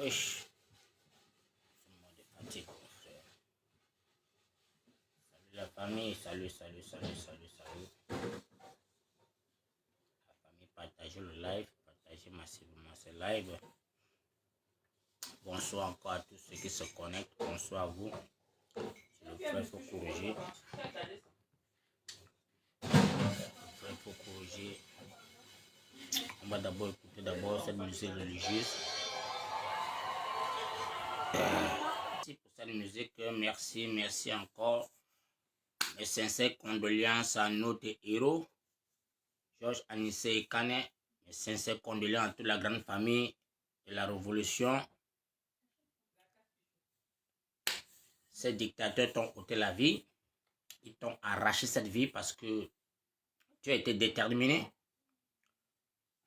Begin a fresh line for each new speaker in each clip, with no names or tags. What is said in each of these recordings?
Wesh. Fatigue, mon frère. Salut la famille, salut. La famille, partagez le live, partagez massivement ce live. Bonsoir encore à tous ceux qui se connectent. Bonsoir à vous. C'est le frère Fokoroger. On va d'abord écouter cette musique religieuse. Merci pour cette musique, merci encore. Mes sincères condoléances à notre héros, Georges Anissé Ekane. Mes sincères condoléances à toute la grande famille de la Révolution. Ces dictateurs t'ont ôté la vie. Ils t'ont arraché cette vie parce que tu as été déterminé.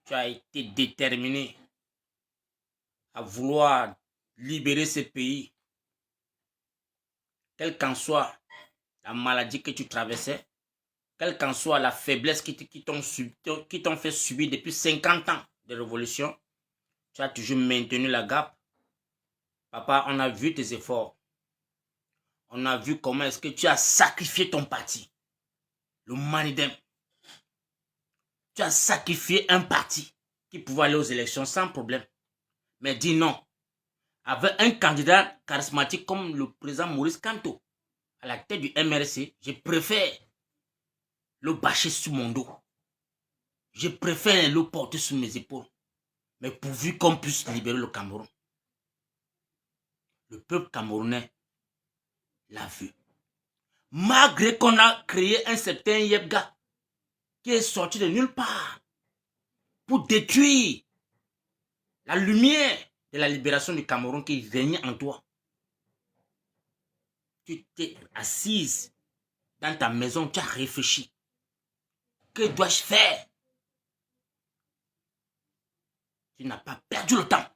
Tu as été déterminé à vouloir libérer ce pays. Quelle qu'en soit la maladie que tu traversais, quelle qu'en soit la faiblesse qui t'ont fait subir depuis 50 ans de révolution, tu as toujours maintenu la gape. Papa, on a vu tes efforts. On a vu comment est-ce que tu as sacrifié ton parti. Le Manidem. Tu as sacrifié un parti qui pouvait aller aux élections sans problème. Mais dis non. Avec un candidat charismatique comme le président Maurice Kamto à la tête du MRC, je préfère le bâcher sous mon dos. Je préfère le porter sous mes épaules. Mais pourvu qu'on puisse libérer le Cameroun. Le peuple camerounais l'a vu. Malgré qu'on a créé un certain Yebga qui est sorti de nulle part pour détruire la lumière de la libération du Cameroun qui régnait en toi. Tu t'es assise dans ta maison, tu as réfléchi. Que dois-je faire? Tu n'as pas perdu le temps.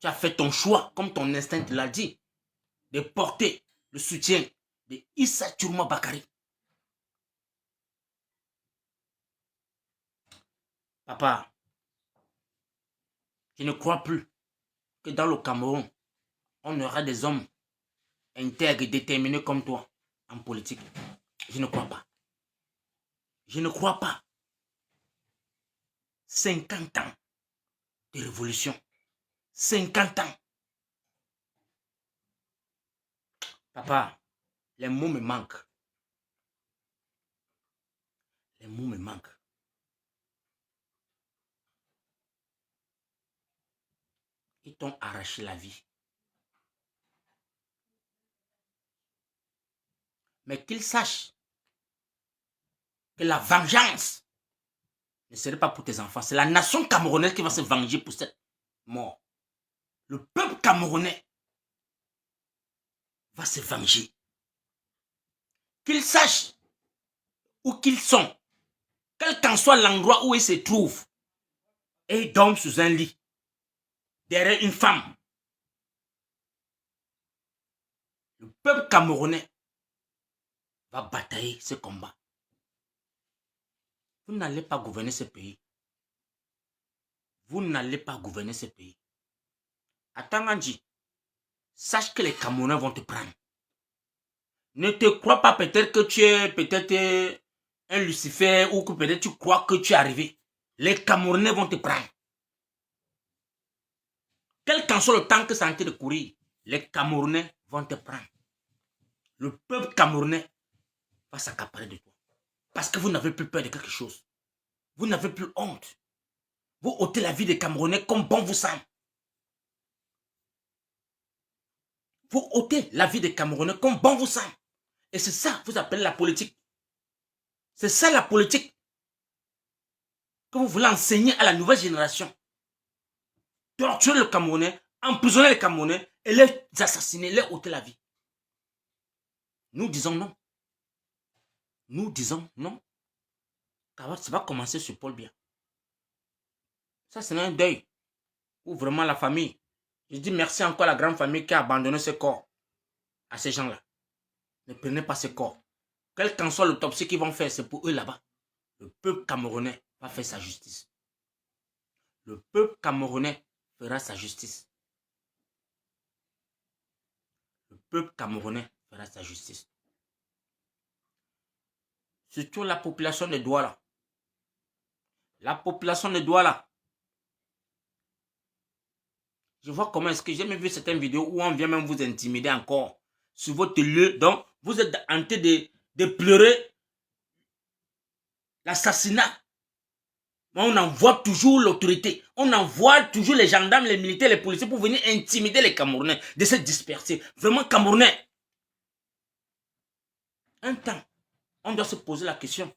Tu as fait ton choix, comme ton instinct te l'a dit, de porter le soutien de Issa Tchourma Bakary. Papa, je ne crois plus que dans le Cameroun, on aura des hommes intègres et déterminés comme toi en politique. Je ne crois pas. Je ne crois pas. 50 ans de révolution. 50 ans. Papa, les mots me manquent. Les mots me manquent. Ils t'ont arraché la vie. Mais qu'ils sachent que la vengeance ne serait pas pour tes enfants. C'est la nation camerounaise qui va se venger pour cette mort. Le peuple camerounais va se venger. Qu'ils sachent où qu'ils sont, quel qu'en soit l'endroit où ils se trouvent, et ils dorment sous un lit, derrière une femme. Le peuple camerounais va batailler ce combat. Vous n'allez pas gouverner ce pays. Vous n'allez pas gouverner ce pays. Attends, Anji, sache que les Camerounais vont te prendre. Ne te crois pas peut-être que tu es peut-être un Lucifer ou que peut-être tu crois que tu es arrivé. Les Camerounais vont te prendre. Quel qu'en soit le temps que ça a été de courir, les Camerounais vont te prendre. Le peuple camerounais va s'accaparer de toi. Parce que vous n'avez plus peur de quelque chose. Vous n'avez plus honte. Vous ôtez la vie des Camerounais comme bon vous semble. Vous ôtez la vie des Camerounais comme bon vous semble. Et c'est ça que vous appelez la politique. C'est ça la politique que vous voulez enseigner à la nouvelle génération. Torturer le Camerounais, emprisonner les Camerounais et les assassiner, les ôter la vie. Nous disons non. Nous disons non. Car ça va commencer sur Paul Biya. Ça, c'est un deuil. Ou vraiment la famille. Je dis merci encore à la grande famille qui a abandonné ce corps à ces gens-là. Ne prenez pas ce corps. Quel qu'en soit l'autopsie qu'ils vont faire, c'est pour eux là-bas. Le peuple camerounais va faire sa justice. Le peuple camerounais fera sa justice. peuple camerounais fera sa justice. Surtout la population de Douala. La population de Douala. Je vois comment est-ce que j'ai même vu certaines vidéos où on vient même vous intimider encore sur votre lieu. Donc, vous êtes en train de pleurer l'assassinat. On envoie toujours l'autorité. On envoie toujours les gendarmes, les militaires, les policiers pour venir intimider les Camerounais, de se disperser. Vraiment Camerounais. Un temps, on doit se poser la question.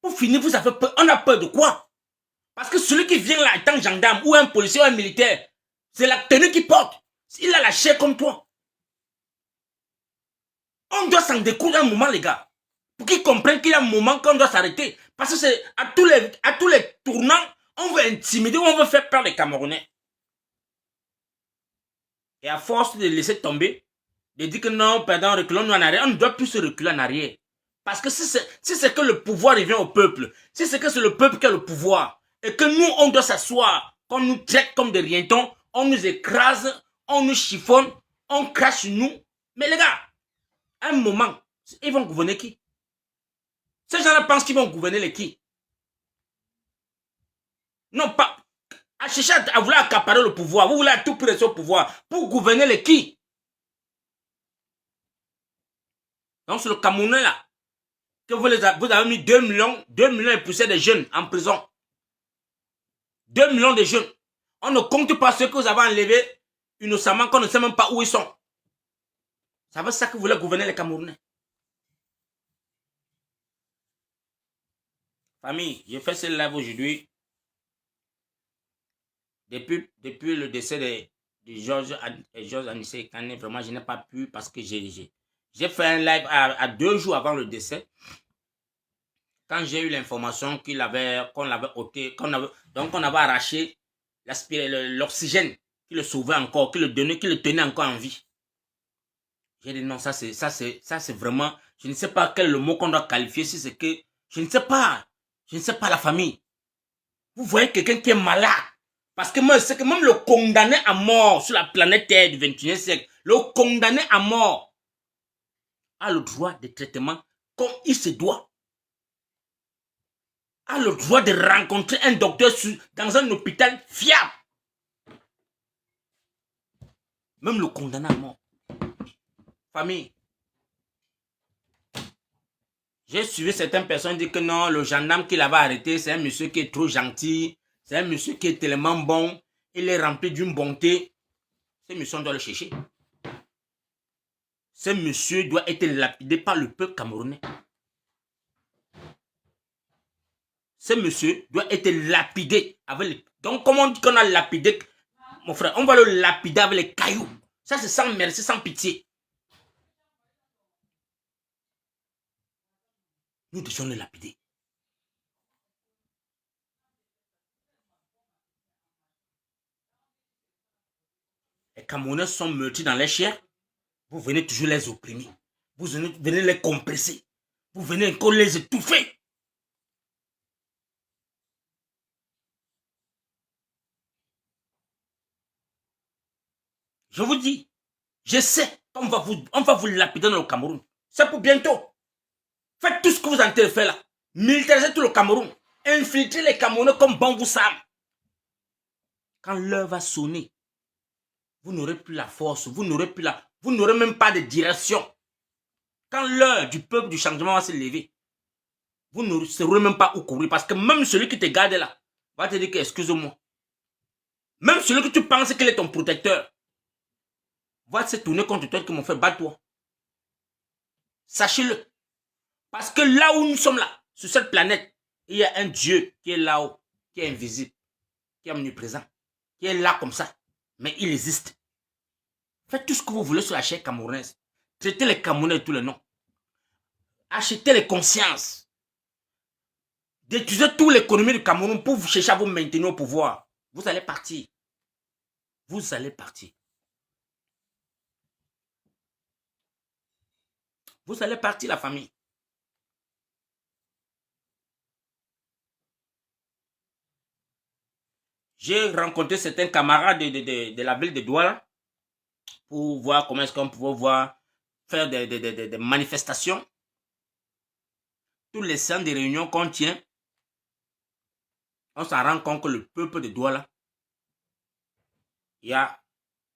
Pour finir, vous avez peur. On a peur de quoi? Parce que celui qui vient là étant gendarme ou un policier ou un militaire, c'est la tenue qu'il porte. Il a la chair comme toi. On doit s'en découdre un moment, les gars. Pour qu'ils comprennent qu'il y a un moment qu'on doit s'arrêter. Parce que c'est à tous les tournants, on veut intimider ou on veut faire peur les Camerounais. Et à force de laisser tomber, de dire que non, pardon, reculons-nous en arrière, on ne doit plus se reculer en arrière. Parce que si c'est que le pouvoir revient au peuple, si c'est que c'est le peuple qui a le pouvoir, et que nous, on doit s'asseoir, qu'on nous traite comme des rientons, on nous écrase, on nous chiffonne, on crache sur nous. Mais les gars, à un moment, ils vont gouverner qui? Ces gens-là pensent qu'ils vont gouverner les qui? Non, pas à chercher à vouloir accaparer le pouvoir. Vous voulez à tout prix rester au pouvoir. Pour gouverner les qui? Donc c'est le Camerounais là. Que vous avez mis 2 millions et poussière de jeunes en prison. 2 millions de jeunes. On ne compte pas ceux que vous avez enlevés innocemment, qu'on ne sait même pas où ils sont. Ça veut ça que vous voulez gouverner les Camerounais. Famille, j'ai fait ce live aujourd'hui. Depuis le décès de Georges Anissé Kane, vraiment, je n'ai pas pu parce que j'ai fait un live à 2 jours avant le décès. Quand j'ai eu l'information qu'on l'avait ôté, donc on avait arraché l'oxygène qui le sauvait encore, qui le tenait encore en vie. J'ai dit non, ça c'est vraiment, je ne sais pas quel est le mot qu'on doit qualifier, si c'est que, je ne sais pas la famille. Vous voyez quelqu'un qui est malade. Parce que moi, je sais que même le condamné à mort sur la planète Terre du 21e siècle, le condamné à mort a le droit de traitement comme il se doit. A le droit de rencontrer un docteur dans un hôpital fiable. Même le condamné à mort. Famille. J'ai suivi certaines personnes dire que non, le gendarme qui l'avait arrêté, c'est un monsieur qui est trop gentil. C'est un monsieur qui est tellement bon. Il est rempli d'une bonté. Ce monsieur, on doit le chercher. Ce monsieur doit être lapidé par le peuple camerounais. Ce monsieur doit être lapidé. Donc, comment on dit qu'on a lapidé, mon frère? On va le lapider avec les cailloux. Ça, c'est sans merci, sans pitié. Nous devons le lapider. Les Camerounais sont meurtris dans les chairs. Vous venez toujours les opprimer. Vous venez les compresser. Vous venez encore les étouffer. Je vous dis, je sais qu'on va vous lapider dans le Cameroun. C'est pour bientôt. Faites tout ce que vous en avez fait là. Militarisez tout le Cameroun. Infiltrez les Camerounais comme bon vous savez. Quand l'heure va sonner, vous n'aurez plus la force, vous n'aurez même pas de direction. Quand l'heure du peuple du changement va se lever, vous ne saurez même pas où courir. Parce que même celui qui te garde là va te dire que excuse-moi. Même celui que tu penses qu'il est ton protecteur va se tourner contre toi qui m'ont fait battre toi. Sachez-le. Parce que là où nous sommes là, sur cette planète, il y a un Dieu qui est là-haut, qui est invisible, qui est omniprésent, qui est là comme ça. Mais il existe. Faites tout ce que vous voulez sur la chaîne camerounaise. Traitez les Camerounais de tous les noms. Achetez les consciences. Détruisez toute l'économie du Cameroun pour vous chercher à vous maintenir au pouvoir. Vous allez partir. Vous allez partir. Vous allez partir, la famille. J'ai rencontré certains camarades de la ville de Douala. pour voir comment est-ce qu'on pouvait voir faire des manifestations. Tous les centres de réunion qu'on tient, on s'en rend compte que le peuple de Douala,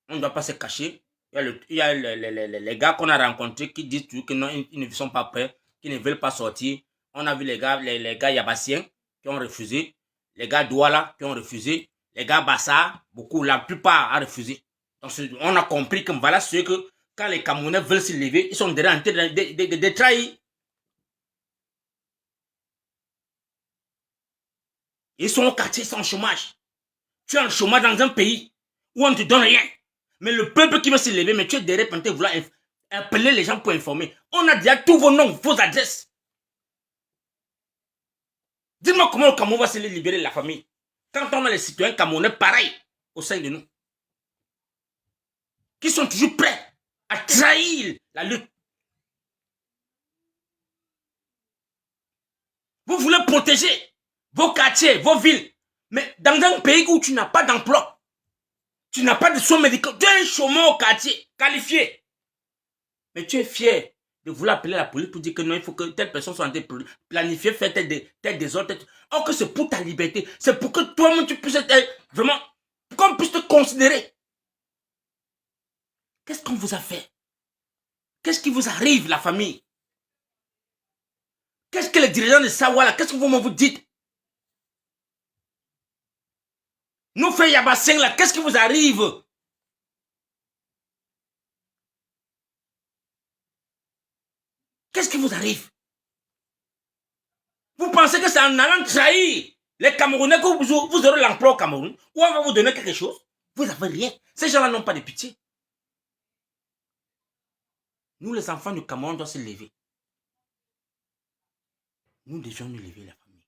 on ne doit pas se cacher. Il y a les gars qu'on a rencontrés qui disent toujours que non, ils ne sont pas prêts, qui ne veulent pas sortir. On a vu les gars Yabassiens qui ont refusé, les gars Douala qui ont refusé, les gars Bassa, beaucoup, la plupart ont refusé. Donc on a compris que voilà ce que quand les Camerounais veulent se lever, ils sont déjà en train de trahir. Ils sont au quartier, ils sont en chômage. Tu es en chômage dans un pays où on ne te donne rien. Mais le peuple qui veut se lever, mais tu es derrière pour vouloir appeler les gens pour informer. On a déjà tous vos noms, vos adresses. Dis-moi comment le Cameroun va se libérer de la famille. Quand on a les citoyens camerounais pareils au sein de nous, qui sont toujours prêts à trahir la lutte. Vous voulez protéger vos quartiers, vos villes. Mais dans un pays où tu n'as pas d'emploi, tu n'as pas de soins médicaux, tu es un chômeur au quartier, qualifié. Mais tu es fier de vouloir appeler la police pour dire que non, il faut que telle personne soit en train de planifier, faire tel désordre. Or que c'est pour ta liberté. C'est pour que toi-même tu puisses être vraiment, qu'on puisse te considérer. Qu'est-ce qu'on vous a fait? Qu'est-ce qui vous arrive, la famille? Qu'est-ce que les dirigeants de Sawala, qu'est-ce que vous dites? Nous frères Yabasseng là, qu'est-ce qui vous arrive? Qu'est-ce qui vous arrive? Vous pensez que c'est en allant trahir les Camerounais que vous aurez l'emploi au Cameroun? Ou on va vous donner quelque chose? Vous n'avez rien. Ces gens-là n'ont pas de pitié. Nous, les enfants du Cameroun, doivent se lever. Nous devions nous lever, la famille.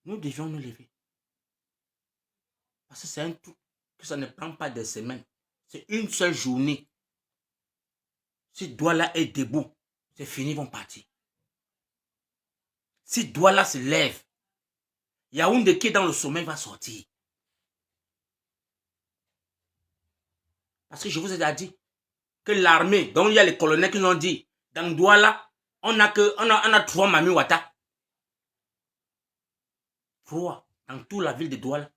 Nous devions nous lever. Parce que c'est un truc que ça ne prend pas des semaines. C'est une seule journée. Si Douala est debout, c'est fini, ils vont partir. Si Douala se lève, Yaoundé qui est dans le sommeil va sortir. Parce que je vous ai déjà dit que l'armée, dont il y a les colonels qui nous ont dit, dans Douala, on a 3 Mami Wata. 3 dans toute la ville de Douala.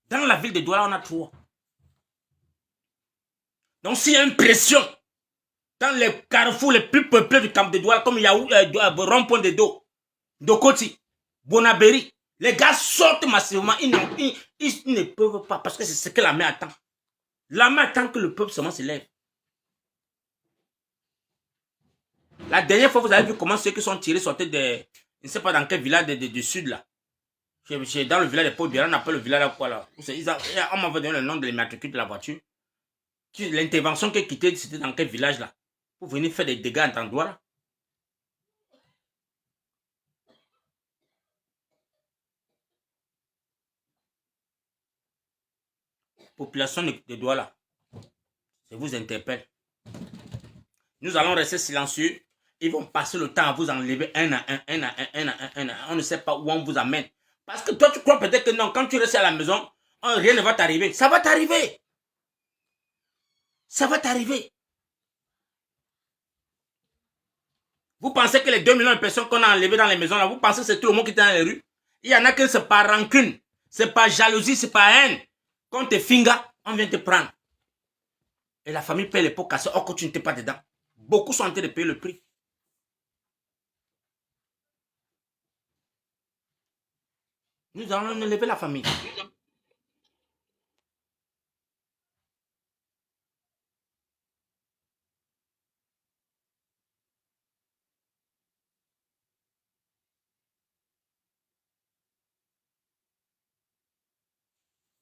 Dans la ville de Douala, on a 3. Donc s'il y a une pression dans les carrefours les plus peuplés du camp de Douala, comme Yaou, Rond-Point de Do, Dokoti, Bonaberi, les gars sortent massivement, ils ne peuvent pas, parce que c'est ce que la main attend. La main attend que le peuple seulement se lève. La dernière fois, vous avez vu comment ceux qui sont tirés sortaient de, je ne sais pas dans quel village du sud là. Dans le village de Pau-Biran, on appelle le village là quoi là. On m'avait donné le nom de l'immatricule de la voiture. L'intervention qui est quittée, c'était dans quel village là? Pour venir faire des dégâts en endroit là. Population de Douala, je vous interpelle. Nous allons rester silencieux. Ils vont passer le temps à vous enlever un à un. On ne sait pas où on vous amène. Parce que toi, tu crois peut-être que non, quand tu restes à la maison, rien ne va t'arriver. Ça va t'arriver. Ça va t'arriver. Vous pensez que les 2 millions de personnes qu'on a enlevées dans les maisons, là, vous pensez que c'est tout le monde qui est dans les rues? Il y en a que c'est par rancune, c'est par jalousie, c'est par haine. Quand tu finga, on vient te prendre. Et la famille paie les pots cassés, or que tu n'étais pas dedans. Beaucoup sont en train de payer le prix. Nous allons lever la famille.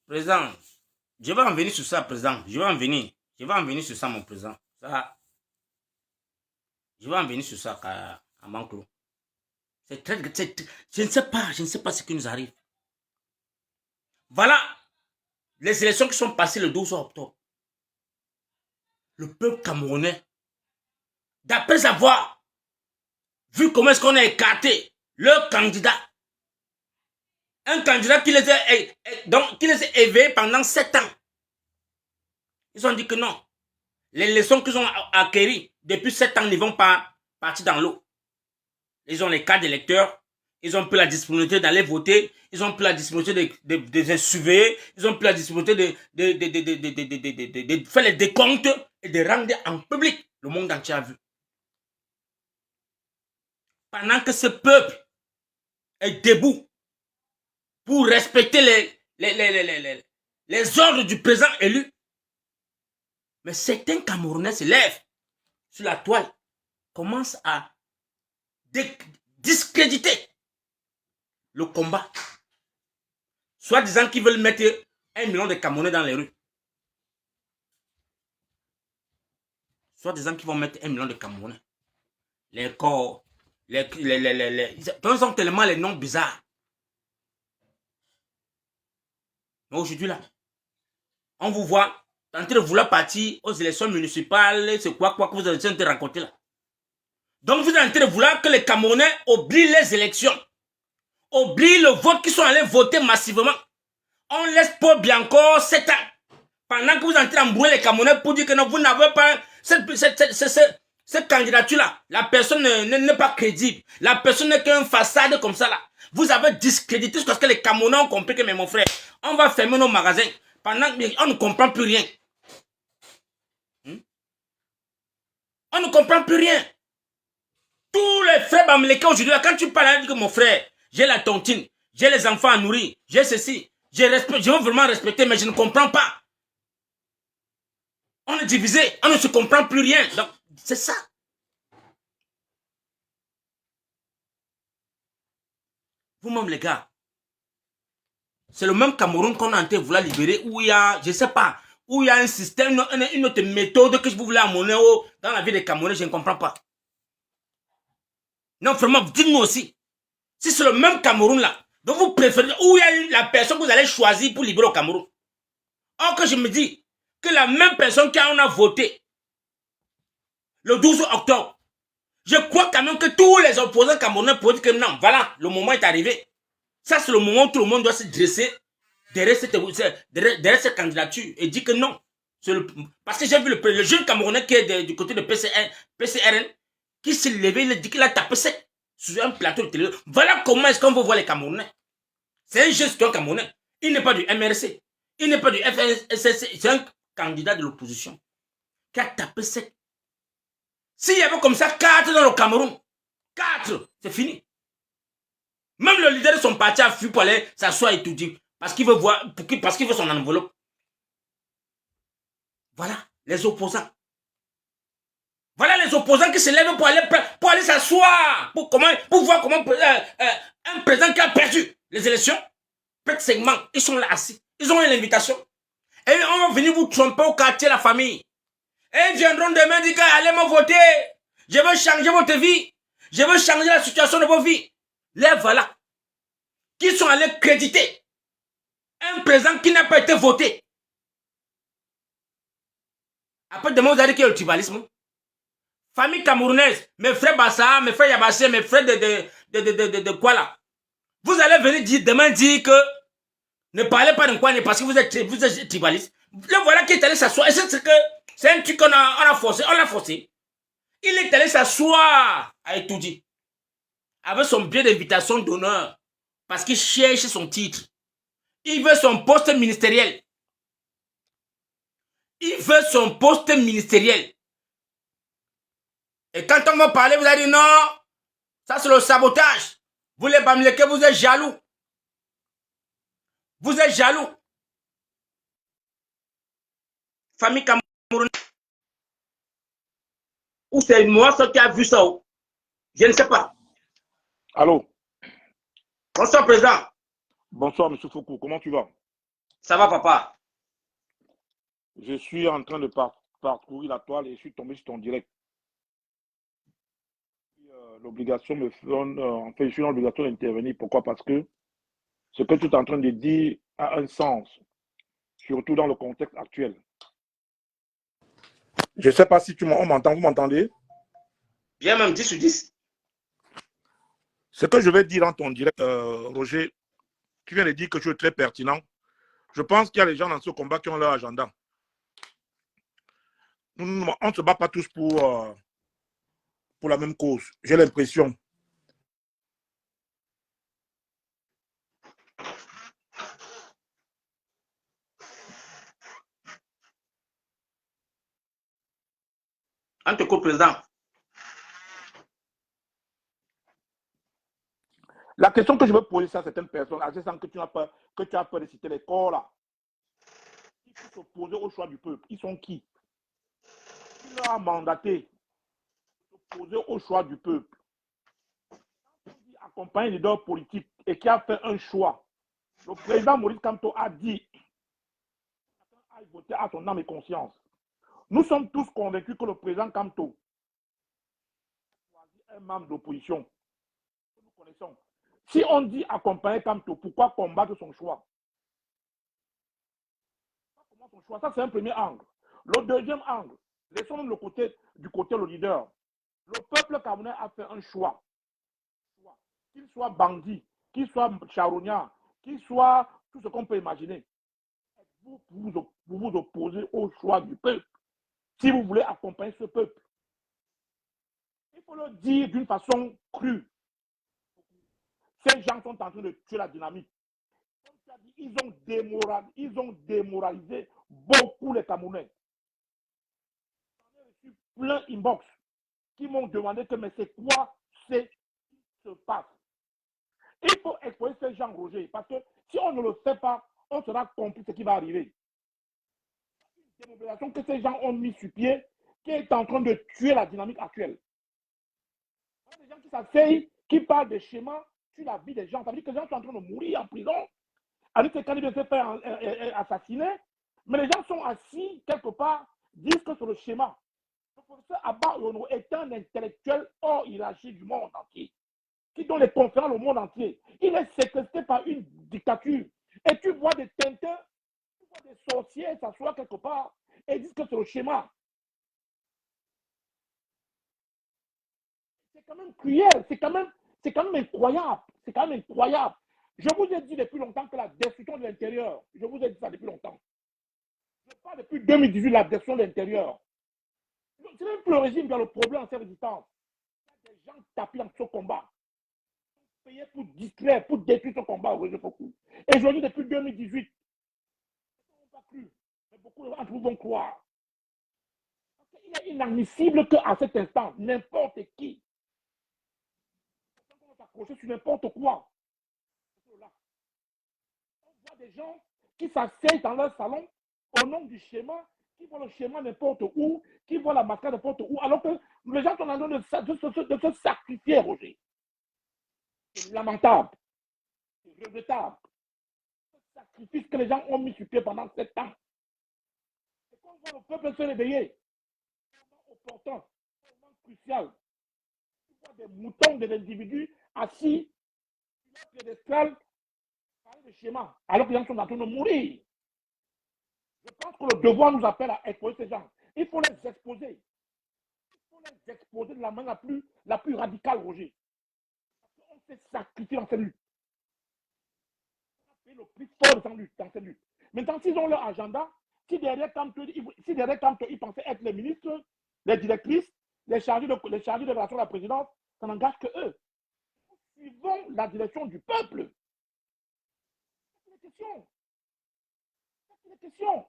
Président, je vais en venir sur ça, président. Je vais en venir sur ça, mon président. Ça, je vais en venir sur ça, à Manclo. Je ne sais pas ce qui nous arrive. Voilà les élections qui sont passées le 12 octobre. Le peuple camerounais, d'après avoir vu comment est-ce qu'on a écarté leur candidat, Un candidat qui les a éveillés pendant 7 ans. Ils ont dit que non. Les leçons qu'ils ont acquises depuis 7 ans ne vont pas partir dans l'eau. Ils ont les cartes d'électeurs. Ils ont plus la disponibilité d'aller voter. Ils ont plus la disponibilité de surveiller. Ils ont plus la disponibilité de faire les décomptes et de rendre en public. Le monde entier a vu. Pendant que ce peuple est debout pour respecter les ordres du président élu, mais certains Camerounais se lèvent sur la toile, commencent à discréditer le combat. Soit disant qu'ils veulent mettre 1 million de Camerounais dans les rues. Soit disant qu'ils vont mettre 1 million de Camerounais. Les corps, ils ont tellement les noms bizarres. Mais aujourd'hui là, on vous voit en train de vouloir partir aux élections municipales, c'est quoi que vous êtes en train de raconter là. Donc vous êtes en train de vouloir que les Camerounais oublient les élections, oublient le vote, qu'ils sont allés voter massivement. On laisse Paul Bianco 7 ans. Pendant que vous êtes en train d'embrouiller les Camerounais pour dire que non, vous n'avez pas cette candidature-là. La personne n'est pas crédible. La personne n'est qu'une façade comme ça là. Vous avez discrédité parce que les Camerounais ont compris que, mais mon frère, on va fermer nos magasins. Pendant qu'on ne comprend plus rien. On ne comprend plus rien. Tous les frères bamlékés aujourd'hui, quand tu parles, tu dis que mon frère, j'ai la tontine, j'ai les enfants à nourrir, j'ai ceci, je veux vraiment respecter, mais je ne comprends pas. On est divisé, on ne se comprend plus rien. Donc, c'est ça. Vous-même, les gars, c'est le même Cameroun qu'on a en train de vouloir libérer, où il y a, je ne sais pas, où il y a un système, une autre méthode que je vous voulais amener dans la vie des Camerounais, je ne comprends pas. Non, vraiment, dites-nous aussi. Si c'est le même Cameroun là, donc vous préférez, où il y a eu la personne que vous allez choisir pour libérer au Cameroun. Or que je me dis que la même personne qui on a voté le 12 octobre, je crois quand même que tous les opposants camerounais pourraient dire que non, voilà, le moment est arrivé. Ça, c'est le moment où tout le monde doit se dresser derrière cette candidature et dire que non. Parce que j'ai vu le jeune Camerounais qui est du côté de PCRN qui s'est levé, il a dit qu'il a tapé sec sur un plateau de télé. Voilà comment est-ce qu'on veut voir les Camerounais. C'est un jeune citoyen camerounais. Il n'est pas du MRC. Il n'est pas du FSC. C'est un candidat de l'opposition qui a tapé sec. S'il y avait comme ça 4 dans le Cameroun, 4, c'est fini. Même le leader de son parti a fui pour aller s'asseoir et tout dire. Parce qu'il veut voir, parce qu'il veut son enveloppe. Voilà, les opposants. Voilà les opposants qui se lèvent pour aller s'asseoir. Pour voir comment un président qui a perdu les élections, segment, ils sont là assis. Ils ont eu l'invitation. Et on va venir vous tromper au quartier, la famille. Et ils viendront demain dire allez me voter. Je veux changer votre vie. Je veux changer la situation de vos vies. Les voilà. Qui sont allés créditer un président qui n'a pas été voté. Après demain, vous allez dire qu'il y a le tribalisme. Famille camerounaise, mes frères Bassa, mes frères Yabassé, mes frères de quoi là. Vous allez venir demain dire que ne parlez pas de quoi parce que vous êtes tribaliste. Le voilà qui est allé s'asseoir. Et c'est un truc qu'on a forcé. On l'a forcé. Il est allé s'asseoir à Etoudi. Avec son billet d'invitation d'honneur. Parce qu'il cherche son titre. Il veut son poste ministériel. Il veut son poste ministériel. Et quand on va parler, vous allez dire non, ça c'est le sabotage. Vous les Bamileke, vous êtes jaloux. Vous êtes jaloux. Famille Cameroun. Ou c'est moi seul qui a vu ça. Je ne sais pas.
Allô?
Bonsoir, président.
Bonsoir, M. Foucault. Comment tu vas?
Ça va, papa?
Je suis en train de parcourir la toile et je suis tombé sur ton direct. L'obligation me donne, en fait, je suis dans l'obligation d'intervenir. Pourquoi? Parce que ce que tu es en train de dire a un sens, surtout dans le contexte actuel. Je ne sais pas si on m'entend, vous m'entendez?
Bien, même 10 sur 10.
Ce que je vais dire dans ton direct, Roger, tu viens de dire quelque chose de très pertinent. Je pense qu'il y a des gens dans ce combat qui ont leur agenda. On ne se bat pas tous pour la même cause. J'ai l'impression.
En tout cas, président.
La question que je veux poser à certaines personnes, à certains que tu as peur de citer les corps là, qui peuvent s'opposer au choix du peuple, ils sont qui? Qui leur a mandaté s'opposer au choix du peuple? Accompagner les leaders politiques et qui a fait un choix. Le président Maurice Kamto a dit à voter à son âme et conscience. Nous sommes tous convaincus que le président Kamto est un membre d'opposition que nous connaissons. Si on dit accompagner Kamto, pourquoi combattre son choix? Son choix, ça c'est un premier angle. Le deuxième angle, laissons du côté le leader. Le peuple camerounais a fait un choix. Qu'il soit bandit, qu'il soit charognard, qu'il soit tout ce qu'on peut imaginer. Vous vous opposez au choix du peuple. Si vous voulez accompagner ce peuple, il faut le dire d'une façon crue. Ces gens sont en train de tuer la dynamique. Comme tu as dit, ils ont démoralisé beaucoup les Camerounais. J'en ai reçu plein inbox qui m'ont demandé que mais c'est quoi ce qui se passe. Il faut exposer ces gens, Roger, parce que si on ne le fait pas, on sera compris ce qui va arriver. Une démobilisation que ces gens ont mis sur pied, qui est en train de tuer la dynamique actuelle. Il y a des gens qui s'asseyent, qui parlent des schémas sur la vie des gens. Ça veut dire que les gens sont en train de mourir en prison. Alors que quand ils se faire assassiner, mais les gens sont assis quelque part, disent que c'est le schéma. Le professeur Abba Yono est un intellectuel hors hiérarchie du monde entier, qui donne les conférences au monde entier. Il est séquestré par une dictature. Et tu vois des tintins, tu vois des sorciers s'asseoir quelque part et disent que c'est le schéma. C'est quand même cruel, c'est quand même incroyable. C'est quand même incroyable. Je vous ai dit depuis longtemps que la destruction de l'intérieur, je vous ai dit ça depuis longtemps. Je parle depuis 2018 de la destruction de l'intérieur. C'est même plus le régime qui a le problème en cette résistance. Il y a des gens tapés dans ce combat. Payés pour distraire, pour détruire ce combat au réseau beaucoup. Et je dis depuis 2018, ils n'ont pas cru. Mais beaucoup d'entre vous vont croire. Il est inadmissible qu'à cet instant, n'importe qui s'accrocher sur n'importe quoi. On voit des gens qui s'asseyent dans leur salon au nom du schéma, qui voient le schéma n'importe où, qui voient la mascarade n'importe où, alors que les gens sont en train de se sacrifier, Roger. C'est lamentable. C'est regrettable. Ce sacrifice que les gens ont mis sur pied pendant 7 ans. Et quand on voit le peuple se réveiller, c'est un moment opportun, c'est un moment crucial. Tu vois des moutons, des individus assis sur leur piédestal, parler de schéma, alors que les gens sont en train de mourir. Je pense que le devoir nous appelle à exposer ces gens. Il faut les exposer. Il faut les exposer de la main la plus radicale, Roger. Parce qu'on s'est sacrifié dans cette lutte. On a fait le prix fort dans cette lutte. Maintenant, s'ils ont leur agenda, si derrière Kamto, ils pensaient être les ministres, les directrices, les chargés de relations de la présidence, ça n'engage que eux. Nous suivons la direction du peuple. C'est une question. C'est une question.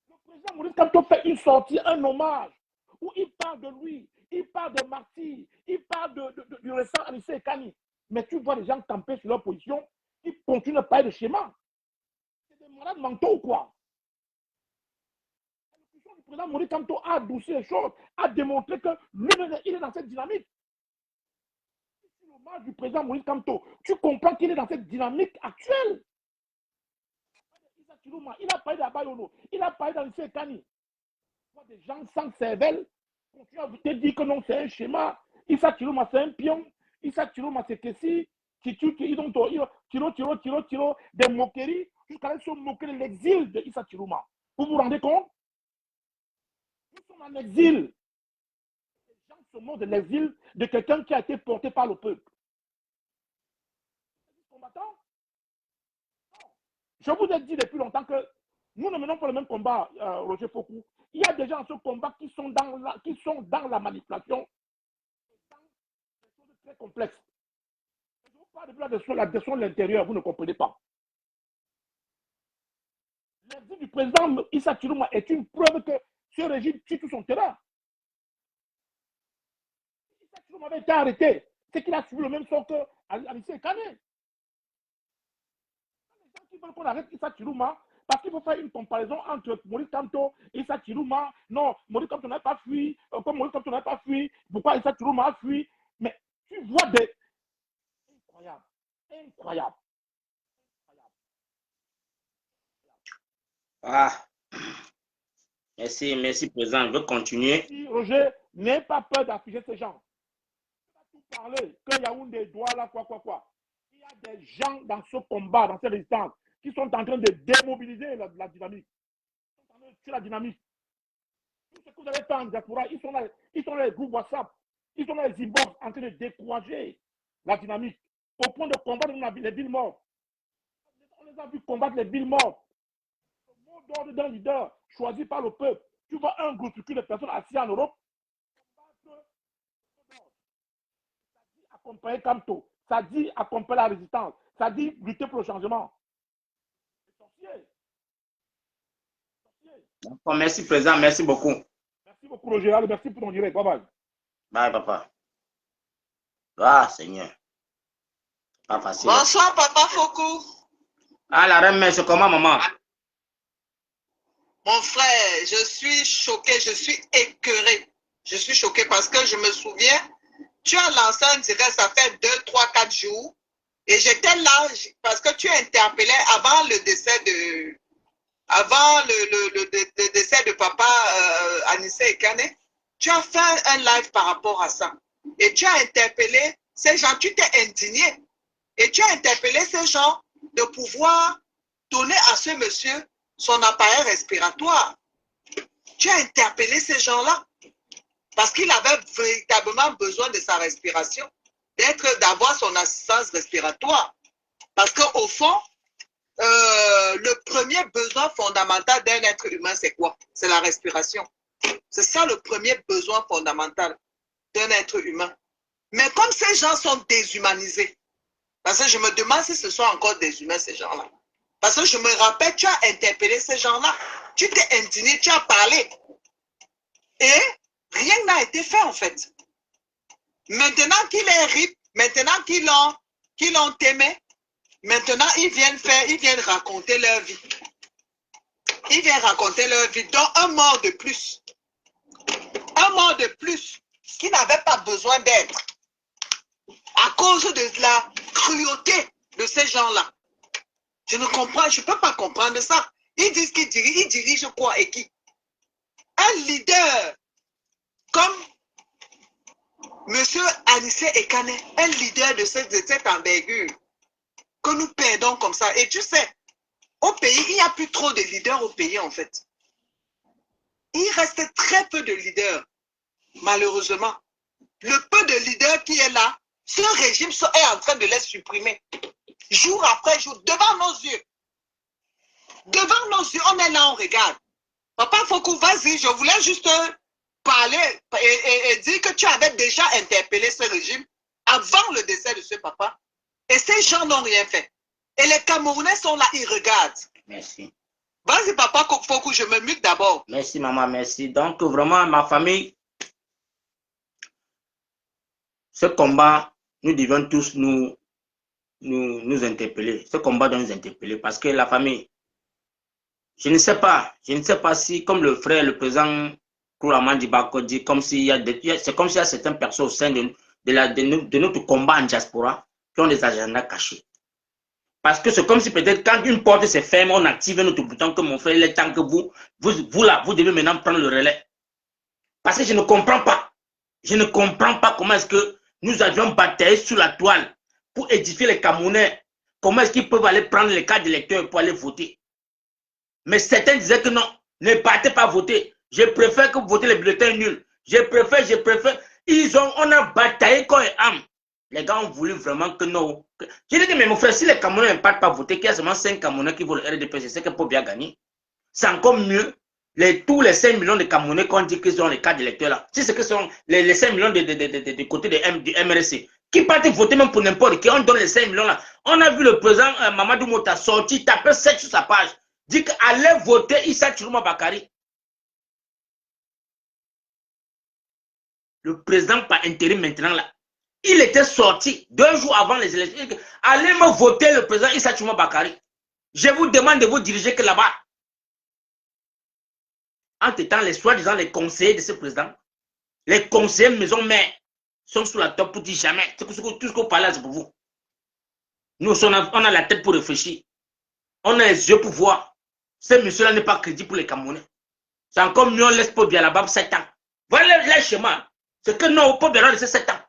Le président Maurice Kamto fait une sortie, un hommage, où il parle de lui, il parle des martyrs, il parle du récent Anissé Kani. Mais tu vois les gens camper sur leur position, ils continuent à parler de schéma. C'est des malades mentaux ou quoi? Le président Maurice Kamto a adouci les choses, a démontré que lui, il est dans cette dynamique. C'est l'hommage du président Maurice Kamto. Tu comprends qu'il est dans cette dynamique actuelle. Il a parlé d'Abayono, il a parlé d'Anissé Kani. Des gens sans cervelle continuent à te dire que non, c'est un schéma. Issa Chiloma, c'est un pion. Issa Chiloma, c'est que si tiro, des moqueries, jusqu'à se moquer de l'exil de Issa Chiloma. Vous vous rendez compte? Nous sommes en exil. Les gens se moquent de l'exil de quelqu'un qui a été porté par le peuple. Combattant, Je vous ai dit depuis longtemps que nous ne menons pas le même combat, Roger Fokou. Il y a des gens dans ce combat qui sont dans la manipulation, dans des choses très complexes. Je vous parle de la gestion de l'intérieur, vous ne comprenez pas. L'exil du président Issa Chirouma est une preuve que ce régime tue tout son terrain. Issa Chirouma avait été arrêté. C'est qu'il a suivi le même sort que Anissé Kané. Les gens qui veulent qu'on arrête Issa Chirouma, parce qu'il faut faire une comparaison entre Maurice Kamto et Issa Chirouma. Non, Maurice Kamto n'a pas fui. Comme Maurice Kamto n'a pas fui, pourquoi Issa Chirouma a fui? Mais tu vois des... Incroyable. Incroyable.
Ah. Merci, merci, président. Je veux continuer.
Si, Roger, n'aie pas peur d'afficher ces gens. Tu vas tout parler, que Yaoundé doit là, quoi. Il y a des gens dans ce combat, dans cette résistance, qui sont en train de démobiliser la dynamique. Ils sont en train de tuer la dynamique. Tout ce que vous avez fait en diaspora, ils sont là les groupes WhatsApp, ils sont là les inbox en train de décourager la dynamique, au point de combattre les villes mortes. On les a vus combattre les villes mortes. Le mot d'ordre d'un leader choisi par le peuple. Tu vois un groupuscule de personnes assises en Europe, ça dit accompagner Kamto, ça dit accompagner la résistance, ça dit lutter pour le changement.
Merci, président, merci beaucoup.
Merci beaucoup, Roger. Merci pour ton direct. Bye bye.
Bye, papa. Ah, Seigneur. Pas facile.
Bonsoir, papa Fokou.
Ah, la reine, c'est comment, maman?
Mon frère, je suis choqué, je suis écœuré. Je suis choqué parce que je me souviens, tu as lancé un direct, ça fait 2, 3, 4 jours. Et j'étais là parce que tu interpellais avant le décès de... Avant le décès de papa Anissé Ekane. Tu as fait un live par rapport à ça. Et tu as interpellé ces gens, tu t'es indigné. Et tu as interpellé ces gens de pouvoir donner à ce monsieur son appareil respiratoire. Tu as interpellé ces gens-là parce qu'il avait véritablement besoin de sa respiration, d'avoir son assistance respiratoire. Parce qu'au fond, le premier besoin fondamental d'un être humain, c'est quoi? C'est la respiration. C'est ça le premier besoin fondamental d'un être humain. Mais comme ces gens sont déshumanisés, parce que je me demande si ce sont encore des humains, ces gens-là. Parce que je me rappelle, tu as interpellé ces gens-là, tu t'es indigné, tu as parlé. Et rien n'a été fait en fait. Maintenant qu'il est RIP, maintenant qu'ils l'ont aimé, maintenant ils viennent raconter leur vie. Ils viennent raconter leur vie, dont un mort de plus. Un mort de plus qui n'avait pas besoin d'être. À cause de la cruauté de ces gens-là. Je ne comprends, je ne peux pas comprendre ça. Ils disent qu'ils dirigent, ils dirigent quoi et qui? Un leader comme M. Anissé Ekane, un leader de cette envergure, que nous perdons comme ça. Et tu sais, au pays, il n'y a plus trop de leaders au pays en fait. Il reste très peu de leaders, malheureusement. Le peu de leaders qui est là, ce régime est en train de les supprimer. Jour après jour, devant nos yeux. Devant nos yeux, on est là, on regarde. Papa Fokou, vas-y, je voulais juste parler et dire que tu avais déjà interpellé ce régime avant le décès de ce papa. Et ces gens n'ont rien fait. Et les Camerounais sont là, ils regardent.
Merci.
Vas-y, papa Fokou, je me mute d'abord.
Merci, maman, merci. Donc, vraiment, ma famille, ce combat, nous devons tous nous interpeller. Ce combat doit nous interpeller parce que la famille, je ne sais pas si, comme le frère, le président Kouraman Dibako dit, c'est comme s'il y a certaines personnes au sein de notre combat en diaspora qui ont des agendas cachés. Parce que c'est comme si peut-être quand une porte se ferme, on active notre bouton que mon frère, il est temps que vous là, vous devez maintenant prendre le relais. Parce que je ne comprends pas. Je ne comprends pas comment est-ce que nous avions bataillé sur la toile pour édifier les Camerounais. Comment est-ce qu'ils peuvent aller prendre les cartes d'électeurs pour aller voter? Mais certains disaient que non, ne partez pas voter. Je préfère que vous votez les bulletins nuls. Je préfère. On a bataillé corps et âme. Les gars ont voulu vraiment que non. J'ai dit que, mais mon frère, si les Camerounais ne partent pas voter, qu'il y a seulement 5 Camerounais qui vont le RDP, je sais que Paul Biya gagner. C'est encore mieux. Tous les 5 millions de Camerounais qu'on dit qu'ils sont les cas d'électeurs là. Si c'est que sont les 5 millions de côté du MRC, qui partent voter même pour n'importe qui, on donne les 5 millions là. On a vu le président Mamadou Mota sortir, taper 7 sur sa page, dit qu'allez voter Issa Chiroma Bakary. Le président par intérim maintenant là, il était sorti 2 jours avant les élections. Allez me voter le président Issa Chiroma Bakary. Je vous demande de vous diriger que là-bas. Entre-temps, les soi-disant les conseillers de ce président, les conseillers maison mère, sont sous la top pour dire jamais. Tout ce que vous parlez, c'est pour vous. Nous, on a la tête pour réfléchir. On a les yeux pour voir. Ce monsieur-là n'est pas crédible pour les Camerounais. C'est encore mieux, on laisse Paul Biya là-bas 7 ans. Voilà le schéma. C'est que non, Paul Biya de 7 ans.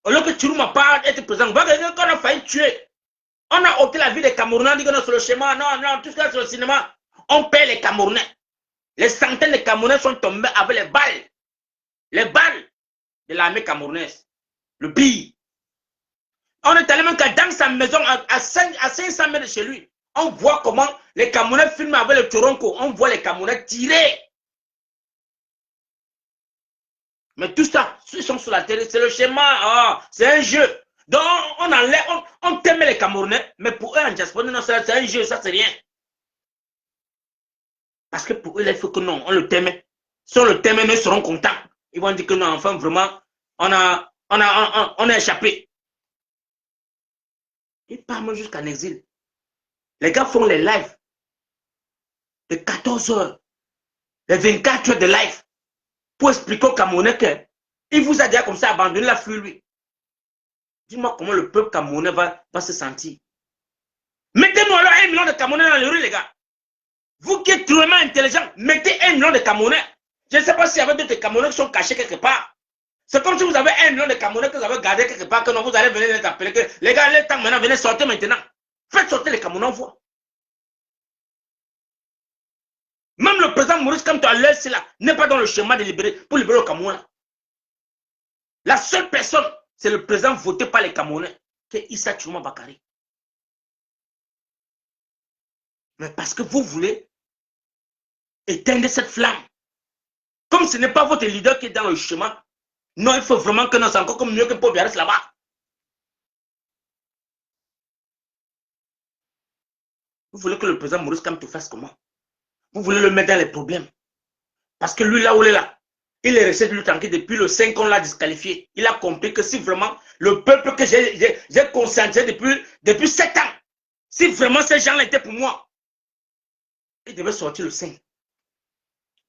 Au lieu que Chiroma pas être président, voilà qu'on a failli tuer. On a ôté la vie des Camerounais, on dit que non, sur le schéma, non, tout ce qu'il y a sur le cinéma, on paie les Camerounais. Les centaines de Camerounais sont tombés avec les balles de l'armée camerounaise. Le pire. On est allé même dans sa maison à 500 mètres de chez lui. On voit comment les Camerounais filment avec le Toronko. On voit les Camerounais tirer. Mais tout ça, ils sont sur la télé, c'est le schéma, c'est un jeu. Donc on t'aime les Camerounais, mais pour eux en diaspora, non, c'est un jeu, ça c'est rien. Parce que pour eux, il faut que non, on le t'aime. Si on le t'aime, ils seront contents. Ils vont dire que non, enfin vraiment, on a échappé. Ils partent jusqu'en exil. Les gars font les lives de 14 heures, de 24 heures de live pour expliquer aux Camerounais qu'il vous a déjà comme ça abandonné la fuite, lui. Dis-moi comment le peuple camerounais va se sentir. Mettez-nous alors 1 million de Camerounais dans les rues, les gars. Vous qui êtes vraiment intelligents, mettez 1 million de Camerounais. Je ne sais pas s'il y avait d'autres Camerounais qui sont cachés quelque part. C'est comme si vous avez 1 million de Camerounais que vous avez gardé quelque part, que non, vous allez venir les appeler. Que, les gars, le temps maintenant, venez sortir maintenant. Faites sortir les Camerounais, on voit. Même le président Maurice Kamto à l'heure, c'est là, n'est pas dans le schéma de libérer, pour libérer le Cameroun. La seule personne, c'est le président voté par les Camerounais, qui est Issa Chiroma Bakary. Mais parce que vous voulez éteindre cette flamme. Comme ce n'est pas votre leader qui est dans le chemin, non, il faut vraiment que nous soyons encore comme mieux que Paul Biya reste là-bas. Vous voulez que le président Maurice Kamto fasse comment? Vous voulez le mettre dans les problèmes. Parce que lui, là où il est là, il est resté de lui tranquille depuis le 5 ans, on l'a disqualifié. Il a compris que si vraiment le peuple que j'ai conscientisé depuis 7 ans, si vraiment ces gens-là étaient pour moi, il devait sortir le 5.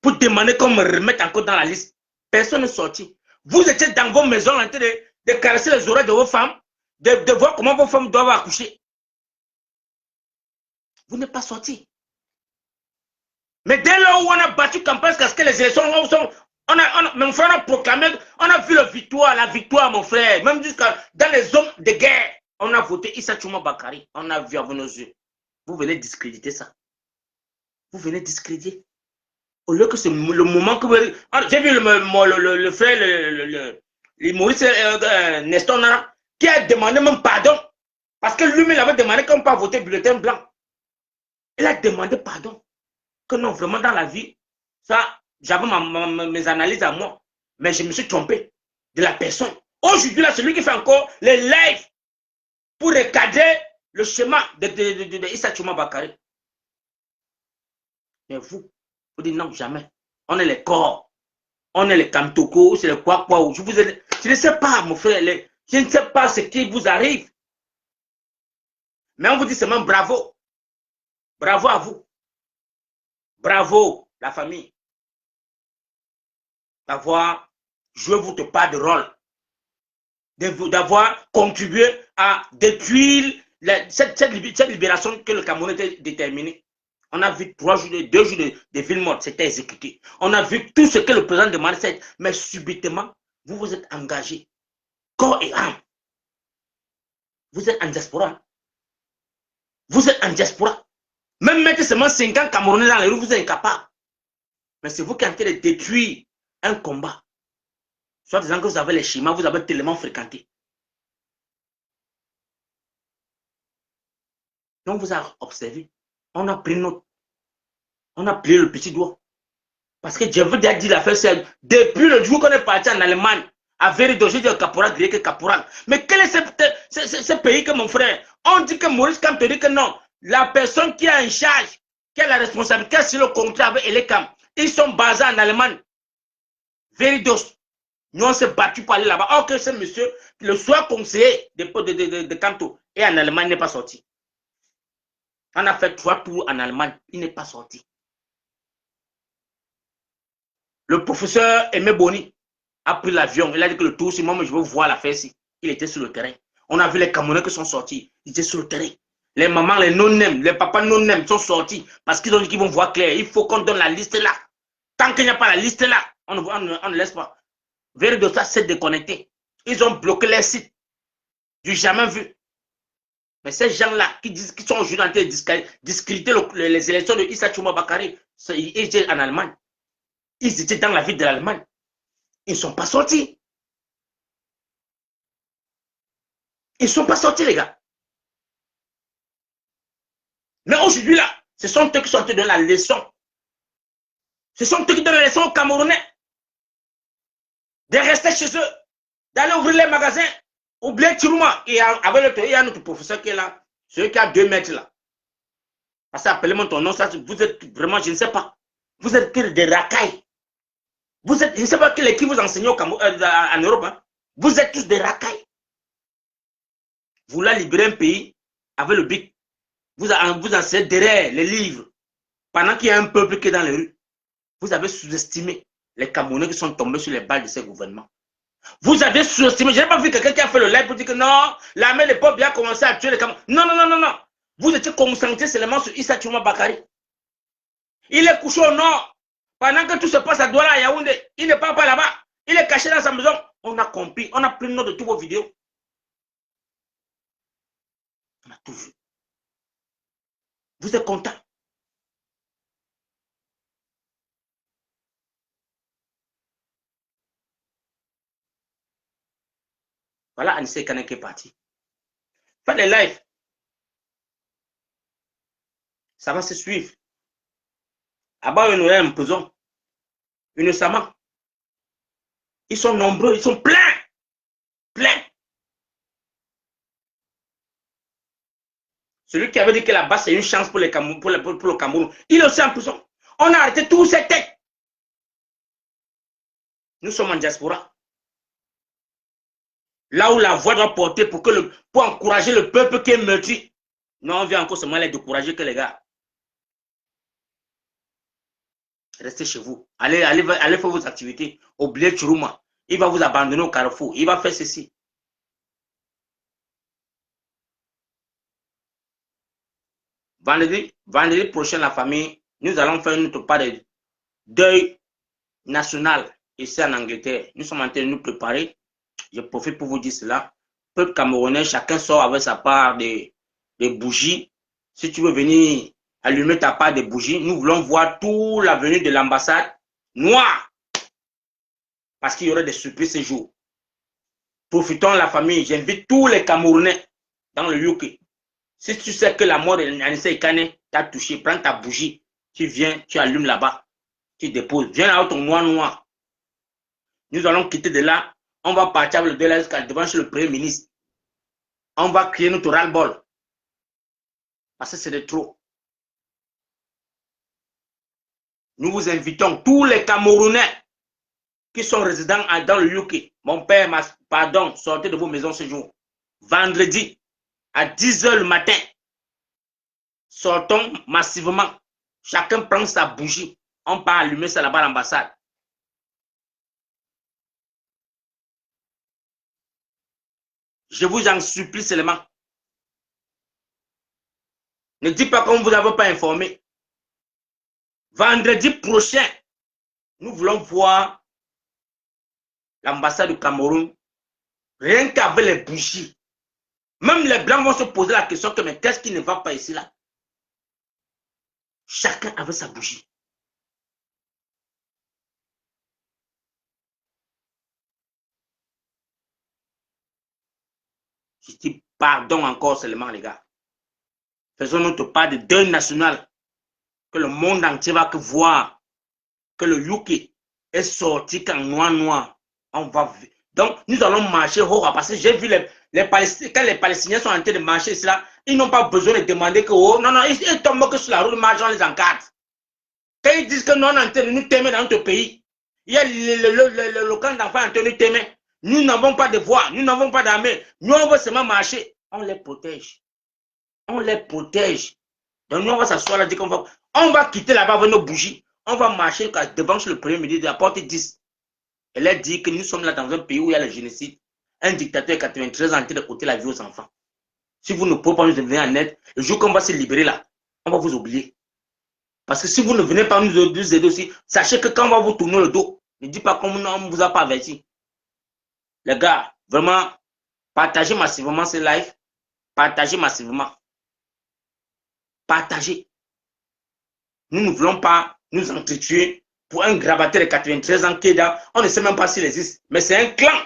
Pour demander qu'on me remette encore dans la liste. Personne n'est sorti. Vous étiez dans vos maisons en train de caresser les oreilles de vos femmes, de voir comment vos femmes doivent accoucher. Vous n'êtes pas sorti. Mais dès lors où on a battu campagne, parce que les élections sont... mon frère a proclamé, on a vu la victoire, mon frère. Même jusqu'à dans les zones de guerre, on a voté Issa Chiroma Bakary. On a vu avec nos yeux. Vous venez discréditer ça. Vous venez discréditer. Au lieu que c'est le moment que vous... J'ai vu le frère, Maurice Nestor Nara, qui a demandé même pardon. Parce que lui-même avait demandé qu'on ne peut pas voter bulletin blanc. Il a demandé pardon. Que non, vraiment dans la vie, ça, j'avais mes analyses à moi. Mais je me suis trompé de la personne. Aujourd'hui, là, celui qui fait encore les lives pour recadrer le schéma de Issa Chiroma Bakary. Mais vous dites non, jamais. On est les corps. On est les Kamtoko, c'est les quoi. Je ne sais pas, mon frère. Je ne sais pas ce qui vous arrive. Mais on vous dit seulement bravo. Bravo à vous. Bravo, la famille. D'avoir joué votre part de rôle. D'avoir contribué à détruire cette libération que le Cameroun était déterminé. On a vu 2 jours de ville morte, c'était exécuté. On a vu tout ce que le président demandait, mais subitement, vous vous êtes engagé. Corps et âme. Vous êtes en diaspora. Vous êtes en diaspora. Même mettre seulement 50 Camerounais dans les rues, vous êtes incapable. Mais c'est vous qui êtes en train de détruire un combat. Soit disant que vous avez les schémas, vous avez tellement fréquenté. On vous a observé. On a pris note. On a plié le petit doigt. Parce que je vous ai dit l'affaire, c'est depuis le jour qu'on est parti en Allemagne, à Vérido, j'ai dit au caporal, grec caporal. Mais quel est ce pays que mon frère? On dit que Maurice Kamp te dit que non. La personne qui est en charge, qui a la responsabilité sur le contrat avec Elecam, ils sont basés en Allemagne. Veridos. Nous, on s'est battu pour aller là-bas. Or que ce monsieur, le soir conseiller de Kanto, et en Allemagne, n'est pas sorti. On a fait 3 tours en Allemagne, il n'est pas sorti. Le professeur Aimé Boni a pris l'avion. Il a dit que le tour, c'est moi, mais je veux voir l'affaire ici. Il était sur le terrain. On a vu les Camerounais qui sont sortis. Ils étaient sur le terrain. Les mamans, les non-nem, les papas non-nem sont sortis parce qu'ils ont dit qu'ils vont voir clair. Il faut qu'on donne la liste là. Tant qu'il n'y a pas la liste là, on ne laisse pas. Veridosa s'est déconnecté. Ils ont bloqué les sites. Du jamais vu. Mais ces gens-là qui disent qu'ils sont aujourd'hui en train de discréditer les élections de Issa Chouma Bakary, ils étaient en Allemagne. Ils étaient dans la ville de l'Allemagne. Ils ne sont pas sortis. Ils ne sont pas sortis, les gars. Mais aujourd'hui, là, ce sont eux qui sont en train de donner la leçon. Ce sont eux qui donnent la leçon aux Camerounais. De rester chez eux, d'aller ouvrir les magasins, oublier Chirouma. Et avec il y a notre professeur qui est là, celui qui a 2 mètres là. Parce que appelez-moi ton nom, ça, vous êtes vraiment, je ne sais pas. Vous êtes que des racailles. Vous êtes, je ne sais pas qui vous enseigne en Europe. Hein. Vous êtes tous des racailles. Vous voulez libérer un pays avec le BIC. Vous enseignez derrière les livres. Pendant qu'il y a un peuple qui est dans les rues. Vous avez sous-estimé les Camerounais qui sont tombés sur les balles de ces gouvernements. Vous avez sous-estimé. Je n'ai pas vu quelqu'un qui a fait le live pour dire que non, l'armée des peuples a commencé à tuer les Camerounais. Non, non, non, non, non. Vous étiez concentré seulement sur Issa Chouma Bakary. Il est couché au nord. Pendant que tout se passe à Douala, à Yaoundé, il ne part pas là-bas. Il est caché dans sa maison. On a compris. On a pris note de toutes vos vidéos. On a tout vu. Vous êtes content. Voilà Anissé Kane qui est parti. Faites les lives. Ça va se suivre. Abba Noël en prison. Innocemment. Ils sont nombreux, ils sont pleins. Pleins. Celui qui avait dit que là-bas, c'est une chance pour le Cameroun. Il est aussi en prison. On a arrêté tous ces têtes. Nous sommes en diaspora. Là où la voix doit porter pour encourager le peuple qui est meurtri. Non, on vient encore seulement les décourager que les gars. Restez chez vous. Allez faire vos activités. Oubliez Chirouma. Il va vous abandonner au carrefour. Il va faire ceci. Vendredi prochain, la famille, nous allons faire notre part de deuil national ici en Angleterre. Nous sommes en train de nous préparer. Je profite pour vous dire cela. Peuple camerounais, chacun sort avec sa part de bougies. Si tu veux venir allumer ta part de bougies, nous voulons voir toute la venue de l'ambassade noire. Parce qu'il y aurait des surprises ce jour. Profitons de la famille. J'invite tous les Camerounais dans le UK. Si tu sais que la mort d'Anissé Kane t'a touché, prends ta bougie. Tu viens, tu allumes là-bas. Tu déposes. Viens là-haut ton noir. Nous allons quitter de là. On va partir avec le délai jusqu'à devant chez le Premier ministre. On va créer notre ras-le-bol. Parce que c'est de trop. Nous vous invitons, tous les Camerounais qui sont résidents dans le UK. Mon père, pardon, sortez de vos maisons ce jour. Vendredi, à 10 h le matin, sortons massivement. Chacun prend sa bougie. On part allumer ça là-bas à l'ambassade. Je vous en supplie seulement. Ne dites pas qu'on ne vous avait pas informé. Vendredi prochain, nous voulons voir l'ambassade du Cameroun rien qu'avec les bougies. Même les Blancs vont se poser la question que mais qu'est-ce qui ne va pas ici là? Chacun avec sa bougie. Je dis pardon encore seulement les gars. Faisons notre part de deuil national. Que le monde entier va que voir que le Yuki est sorti qu'en noir. On va... Donc, nous allons marcher haut parce que j'ai vu les Palestiniens, quand les Palestiniens sont en train de marcher, là, ils n'ont pas besoin de demander que, oh, non, non, ils tombent que sur la route, marchent, on les encadre. Quand ils disent que nous, on est en train de nous t'aimer dans notre pays, il y a le camp d'enfants en train de nous t'aimer. Nous n'avons pas de voix, nous n'avons pas d'armée. Nous, on va seulement marcher. On les protège. On les protège. Donc, nous, on va s'asseoir là, dire qu'on va quitter là-bas avec nos bougies. On va marcher devant le premier ministre de la porte 10. Elle a dit que nous sommes là dans un pays où il y a le génocide. Un dictateur de 93 ans en train de coûter la vie aux enfants. Si vous ne pouvez pas nous venir en aide, le jour qu'on va se libérer là, on va vous oublier. Parce que si vous ne venez pas nous aider aussi, sachez que quand on va vous tourner le dos, ne dites pas qu'on ne vous a pas averti. Les gars, vraiment, partagez massivement ce live. Partagez massivement. Partagez. Nous ne voulons pas nous entretuer pour un gravateur de 93 ans qui est là. On ne sait même pas s'il existe. Mais c'est un clan.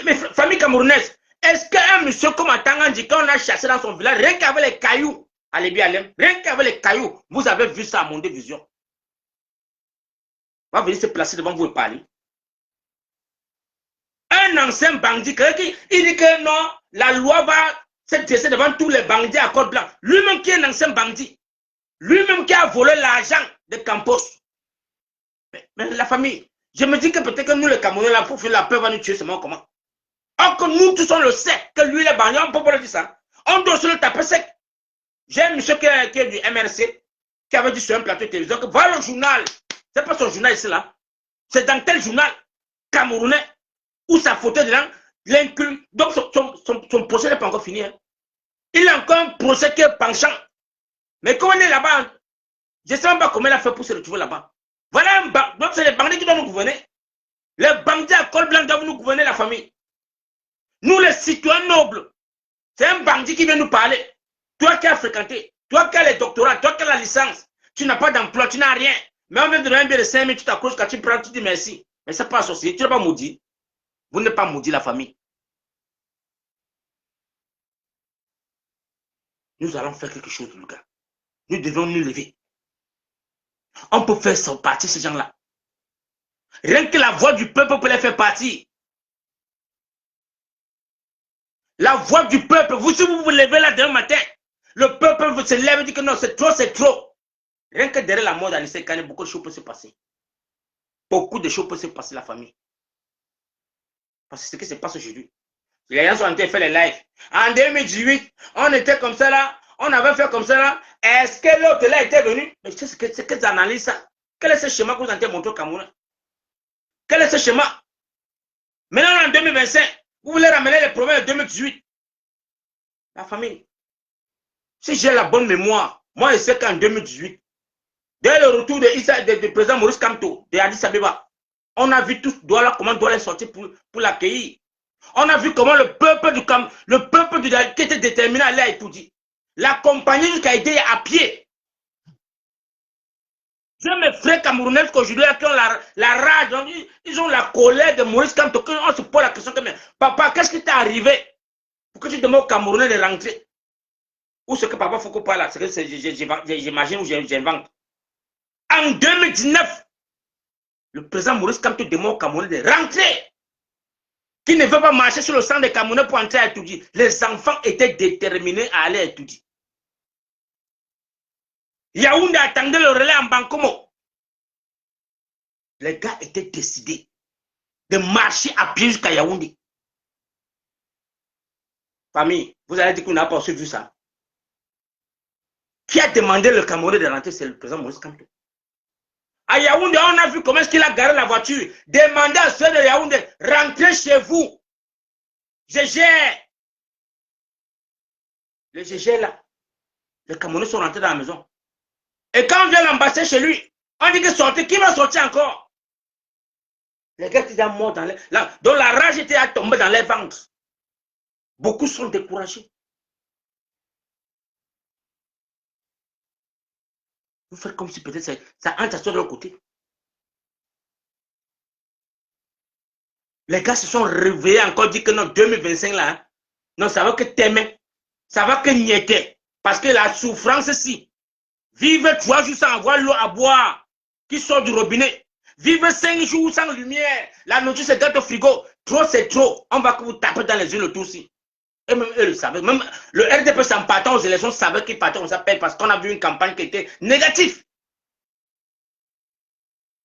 Mais famille camerounaise, est-ce qu'un monsieur comme Atangandi, quand on a chassé dans son village, rien qu'avec les cailloux, rien qu'avec les cailloux, vous avez vu ça à mon division. On va venir se placer devant vous et parler. Un ancien bandit, il dit que non, la loi va se dresser devant tous les bandits à code blanc. Lui-même qui est un ancien bandit. Lui-même qui a volé l'argent de Campos. Mais la famille, je me dis que peut-être que nous, les Camerounais, là, pour faire la peur, va nous tuer seulement comment. Or que nous tous, on le sait, que lui, les bandits, on peut pas le dire ça. On doit se le taper sec. J'ai un monsieur qui est du MRC, qui avait dit sur un plateau de télévision que voilà le journal. C'est pas son journal ici, là. C'est dans tel journal camerounais où sa photo dedans l'inclut. Donc son procès n'est pas encore fini. Hein. Il a encore un procès qui est penchant. Mais quand on est là-bas, je ne sais même pas comment il a fait pour se retrouver là-bas. Voilà un bandit. Donc c'est les bandits qui doivent nous gouverner. Les bandits à col blanc doivent nous gouverner la famille. Nous, les citoyens nobles, c'est un bandit qui vient nous parler. Toi qui as fréquenté, toi qui as les doctorats, toi qui as la licence, tu n'as pas d'emploi, tu n'as rien. Mais on vient de donner un billet de 5 000, tu t'accroches, quand tu prends, tu dis merci. Mais ce n'est pas associé, tu n'es pas maudit. Vous n'êtes pas maudit, la famille. Nous allons faire quelque chose, Lucas. Nous devons nous lever. On peut faire partir ces gens-là. Rien que la voix du peuple peut les faire partir. La voix du peuple, vous, si vous vous levez là demain matin, le peuple se lève et dit que non, c'est trop, c'est trop. Rien que derrière la mort d'Anissé Kane, beaucoup de choses peuvent se passer. Beaucoup de choses peuvent se passer, la famille. Parce que c'est ce qui se passe aujourd'hui. Les gens sont en train de faire les lives. En 2018, on était comme ça là, on avait fait comme ça là. Est-ce que l'autre là était venu? Mais c'est ce que tu analyses ça. Quel est ce schéma que vous avez montré au Cameroun? Quel est ce schéma? Maintenant en 2025, vous voulez ramener les problèmes de 2018. La famille. Si j'ai la bonne mémoire, moi je sais qu'en 2018, dès le retour de président Maurice Kamto, de Addis Abeba, on a vu tous Douala, comment Douala est sorti pour l'accueillir. On a vu comment le peuple qui était déterminé à aller à Etoudi, l'accompagner jusqu'à aider à pied. J'ai mes frères camerounais qu'aujourd'hui qui ont la rage, ils ont la colère de Maurice Kamto. On se pose la question comme papa, qu'est-ce qui t'est arrivé pour que tu demandes aux Camerounais de rentrer? Ou ce que papa Foucault parle là, c'est que j'imagine ou j'invente. En 2019, le président Maurice Kamto demande aux Camerounais de rentrer. Qui ne veut pas marcher sur le sang des Camerounais pour entrer à Etoudi. Les enfants étaient déterminés à aller à Etoudi. Yaoundé attendait le relais en Bankomo. Les gars étaient décidés de marcher à pied jusqu'à Yaoundé. Famille, vous allez dire qu'on n'a pas aussi vu ça. Qui a demandé le Camerounais de rentrer? C'est le président Maurice Kamto. À Yaoundé, on a vu comment est-ce qu'il a garé la voiture. Demandez à ceux de Yaoundé, rentrez chez vous. Je gère. Le GG là. Les Camerounais sont rentrés dans la maison. Et quand on vient l'ambassadeur chez lui, on dit que sortez. Qui va sortir encore? Les gars étaient morts dans les... Donc la rage était à tomber dans les ventres. Beaucoup sont découragés. Vous faites comme si peut-être ça entre sur l'autre côté. Les gars se sont réveillés encore, dit que non, 2025 là, hein, non, ça va que t'aimer, ça va que niéter. Parce que la souffrance, si. Vivre 3 jours sans avoir l'eau à boire qui sort du robinet. Vivre 5 jours sans lumière. La nourriture se gâte au frigo. Trop, c'est trop. On va vous taper dans les yeux le tout aussi. Et même eux le savaient. Même le RDP, en partant aux élections, savait qu'ils partaient, on s'appelle parce qu'on a vu une campagne qui était négative.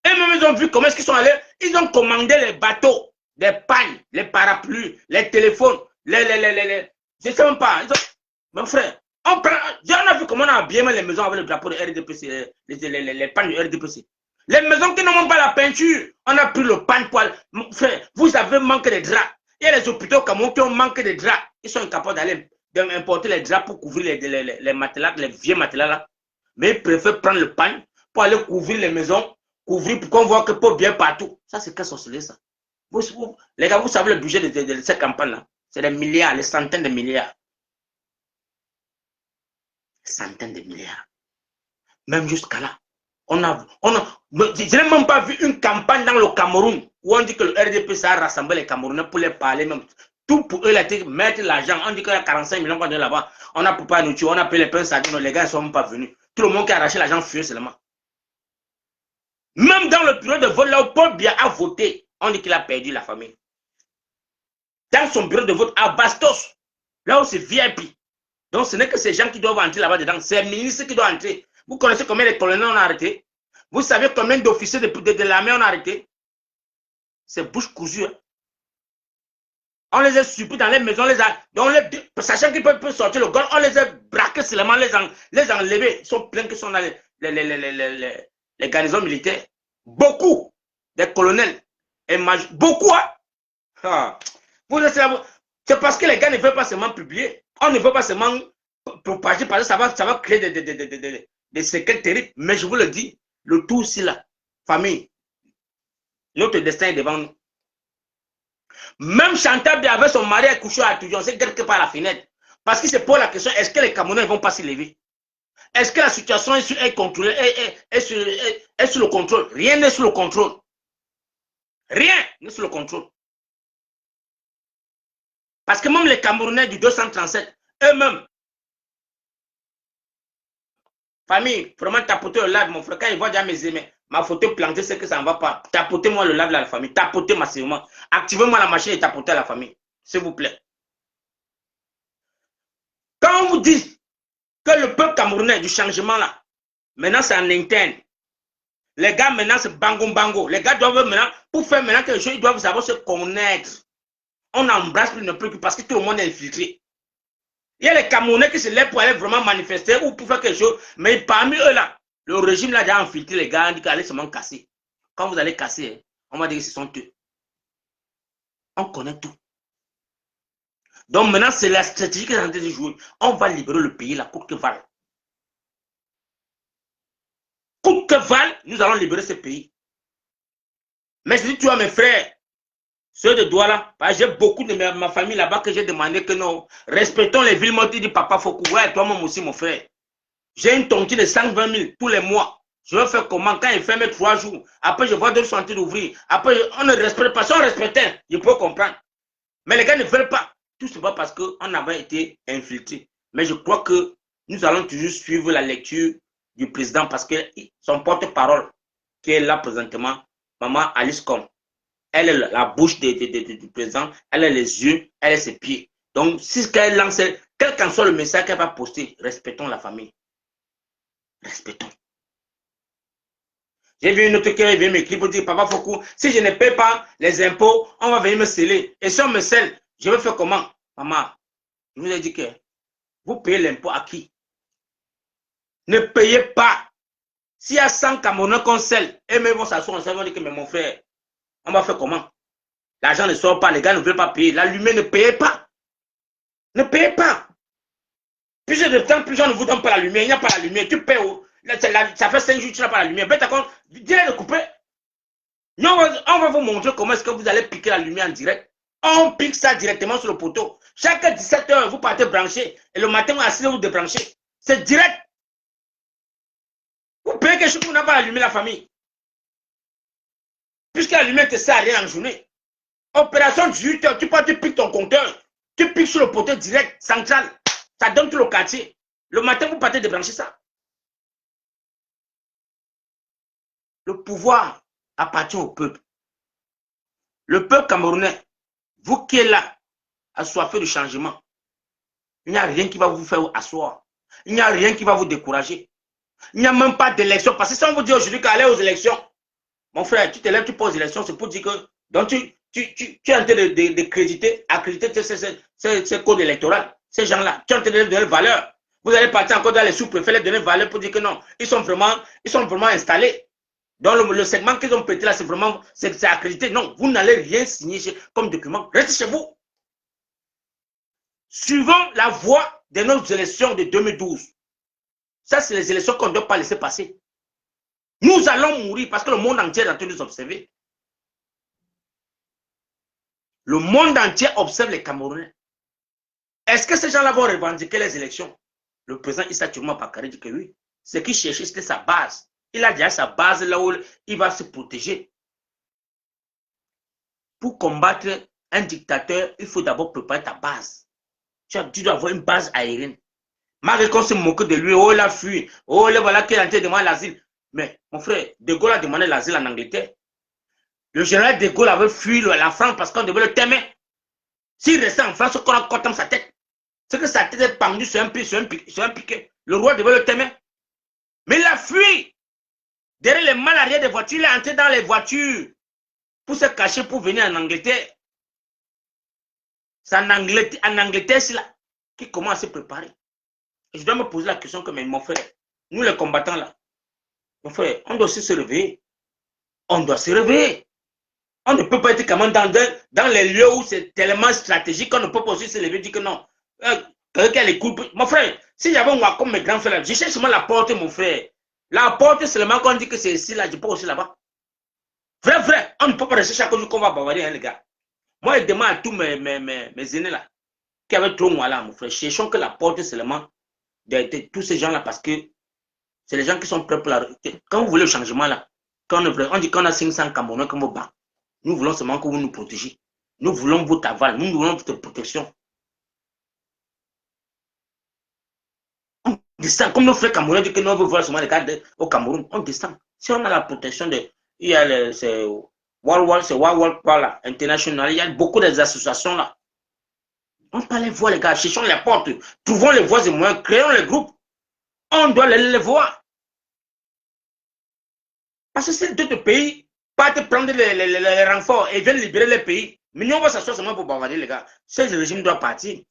Et même ils ont vu comment est-ce qu'ils sont allés. Ils ont commandé les bateaux, les pagnes, les parapluies, les téléphones, je ne sais même pas. Mon frère, on a vu comment on a bien mis les maisons avec le drapeau de RDPC, les pagnes du RDPC. Les maisons qui n'ont pas la peinture, on a pris le pagne poil. Mon frère, vous avez manqué de draps. Il y a les hôpitaux Cameroun qui ont manqué de draps. Ils sont incapables d'aller importer les draps pour couvrir les matelas, les vieux matelas là. Mais ils préfèrent prendre le pagne pour aller couvrir les maisons, couvrir pour qu'on voit que pour bien partout. Ça, c'est quelle sorcellerie ça? Les gars, vous savez le budget de cette campagne-là? C'est des milliards, les centaines de milliards. Centaines de milliards. Même jusqu'à là. Je n'ai même pas vu une campagne dans le Cameroun où on dit que le RDPC a rassemblé les Camerounais pour les parler même. Tout pour eux, là, mettre l'argent. On dit qu'il y a 45 millions qu'on est là-bas. On a pour pas nous tuer, on a payé les pains sardines, les gars ne sont même pas venus. Tout le monde qui a arraché l'argent fuyait seulement. Même dans le bureau de vote, là où Paul Biya a voté, on dit qu'il a perdu la famille. Dans son bureau de vote à Bastos, là où c'est VIP. Donc ce n'est que ces gens qui doivent entrer là-bas dedans. C'est les ministres qui doivent entrer. Vous connaissez combien de colonels on a arrêté? Vous savez combien d'officiers de l'armée on a arrêté? C'est bouche cousue. Hein? On les a surpris dans les maisons, sachant qu'ils peuvent sortir le gun, on les a braqués seulement, les enlevés. Ils sont pleins qui sont dans les garnisons militaires. Beaucoup des colonels et beaucoup. Hein? Ah. C'est parce que les gars ne veulent pas seulement publier. On ne veut pas seulement propager parce que ça va créer des séquelles terribles. Mais je vous le dis, le tout aussi là, famille, notre destin est devant nous. Même Chantal avec son mari accouché à toujours, on sait quelque part la fenêtre. Parce que c'est pour la question, est-ce que les Camerounais ne vont pas s'y lever? Est-ce que la situation est contrôlée, est sur le contrôle? Rien n'est sur le contrôle. Rien n'est sur le contrôle. Parce que même les Camerounais du 237, eux-mêmes, famille, vraiment tapoter le live, mon frère, quand ils voient déjà mes amis, ma photo plantée, c'est que ça ne va pas. Tapotez-moi le live de la famille, tapotez massivement. Activez-moi la machine et tapotez à la famille, s'il vous plaît. Quand on vous dit que le peuple camerounais du changement là, maintenant c'est en interne. Les gars maintenant c'est bango. Les gars doivent maintenant, pour faire maintenant quelque chose, ils doivent savoir se connaître. On embrasse plus ne plus parce que tout le monde est infiltré. Il y a les Camerounais qui se lèvent pour aller vraiment manifester ou pour faire quelque chose, mais parmi eux là, le régime là a déjà infiltré les gars, on dit qu'allez seulement casser. Quand vous allez casser, on va dire que ce sont eux. On connaît tout. Donc maintenant, c'est la stratégie qui est en train de jouer. On va libérer le pays, la coûte que vaille. Coûte que vaille, nous allons libérer ce pays. Mais si tu as mes frères, ceux de Douala, j'ai beaucoup de ma famille là-bas que j'ai demandé que non, respectons les villes. Moi, tu dis papa Fokou, ouais, toi-même aussi, mon frère. J'ai une tontine de 120 000 tous les mois. Je vais faire comment? Quand il ferme 3 jours, après je vois d'autres chantiers d'ouvrir. Après, on ne respecte pas. Si on respectait, je peux comprendre. Mais les gars ne veulent pas. Tout ce pas parce qu'on avait été infiltré. Mais je crois que nous allons toujours suivre la lecture du président parce que son porte-parole, qui est là présentement, Maman Alice Com, elle est la bouche du président, elle est les yeux, elle est ses pieds. Donc, si elle lance, quel qu'en soit le message qu'elle va poster, respectons la famille. Respectons. J'ai vu une autre qui vient m'écrire pour dire, papa Fokou, si je ne paie pas les impôts, on va venir me sceller. Et si on me scelle, je vais faire comment? Maman, je vous ai dit que vous payez l'impôt à qui? Ne payez pas. S'il y a 100 Camerounais qu'on scelle, et même vont s'asseoir, on va dire que mais mon frère, on va faire comment? L'argent ne sort pas, les gars ne veulent pas payer. La lumière ne payez pas. Ne payez pas. Plus de temps, plus on ne vous donne pas la lumière. Il n'y a pas la lumière. Tu payes. Ça fait 5 jours que tu n'as pas la lumière. Ben, d'accord, dis-le de couper. Nous, on va vous montrer comment est-ce que vous allez piquer la lumière en direct. On pique ça directement sur le poteau. Chaque 17 h, vous partez brancher. Et le matin, à 6 h, vous débranchez. C'est direct. Vous payez quelque chose pour n'a pas la lumière, la famille. Puisque la lumière te sert à rien en journée. Opération 18 h, tu piques ton compteur. Tu piques sur le poteau direct, central. Ça donne tout le quartier. Le matin, vous partez débrancher ça. Le pouvoir appartient au peuple. Le peuple camerounais, vous qui êtes là, assoiffé de changement, il n'y a rien qui va vous faire asseoir. Il n'y a rien qui va vous décourager. Il n'y a même pas d'élection. Parce que si on vous dit aujourd'hui qu'aller aux élections, mon frère, tu te lèves, tu poses l'élection, c'est pour dire que donc tu es en train accréditer ces codes électoraux, ces gens-là. Tu es en train de leur donner valeur. Vous allez partir encore dans les sous-préfets, leur donner valeur pour dire que non, ils sont vraiment installés. Donc le segment qu'ils ont pété là, c'est vraiment accrédité. Non, vous n'allez rien signer comme document. Restez chez vous. Suivons la voie de nos élections de 2012. Ça, c'est les élections qu'on ne doit pas laisser passer. Nous allons mourir parce que le monde entier est en train de nous observer. Le monde entier observe les Camerounais. Est-ce que ces gens-là vont revendiquer les élections? Le président Issa Tchouma Bakary dit que oui. Ce qu'il cherchait, c'était sa base. Il a déjà sa base là où il va se protéger. Pour combattre un dictateur, il faut d'abord préparer ta base. Tu dois avoir une base aérienne. Malgré qu'on se moque de lui, oh il a fui, oh là voilà qu'il est en train de demander l'asile. Mais mon frère, De Gaulle a demandé l'asile en Angleterre. Le général De Gaulle avait fui la France parce qu'on devait le témer. S'il restait en France, on a corté sa tête. C'est que sa tête est pendue sur un piquet. Le roi devait le témer. Mais il a fui. Derrière les mal arrière des voitures, il est entré dans les voitures pour se cacher pour venir en Angleterre. C'est en Angleterre, c'est là qu'il commence à se préparer. Et je dois me poser la question que, mais mon frère, nous les combattants là, mon frère, on doit aussi se réveiller. On doit se réveiller. On ne peut pas être quand même dans les lieux où c'est tellement stratégique qu'on ne peut pas aussi se lever et dire que non. Quelqu'un les coupe. Mon frère, si j'avais moi comme mes grands frères, je cherche seulement la porte, mon frère. La porte, seulement qu'on dit que c'est ici, là, je peux aussi là-bas. Vrai, on ne peut pas rester chaque jour qu'on va bavarder, hein, les gars. Moi, je demande à tous mes aînés là, qui avaient trop moi là, mon frère, cherchons que la porte seulement de tous ces gens-là, parce que c'est les gens qui sont prêts pour la... Quand vous voulez le changement là, quand on dit qu'on a 500 Camerounais comme au banc, nous voulons seulement que vous nous protégiez. Nous voulons votre aval, nous voulons votre protection. On descend, comme nos frères Camerounais disent que nous on veut voir seulement les gars au Cameroun, on descend. Si on a la protection de... Il y a c'est World Power International, il y a beaucoup d'associations là. On peut aller voir les gars, cherchons les portes, trouvons les voies et moyens, créons les groupes. On doit les voir. Parce que si d'autres pays partent prendre les renforts et viennent libérer les pays, mais nous on va s'asseoir seulement pour bavarder les gars. Ce régime doit partir.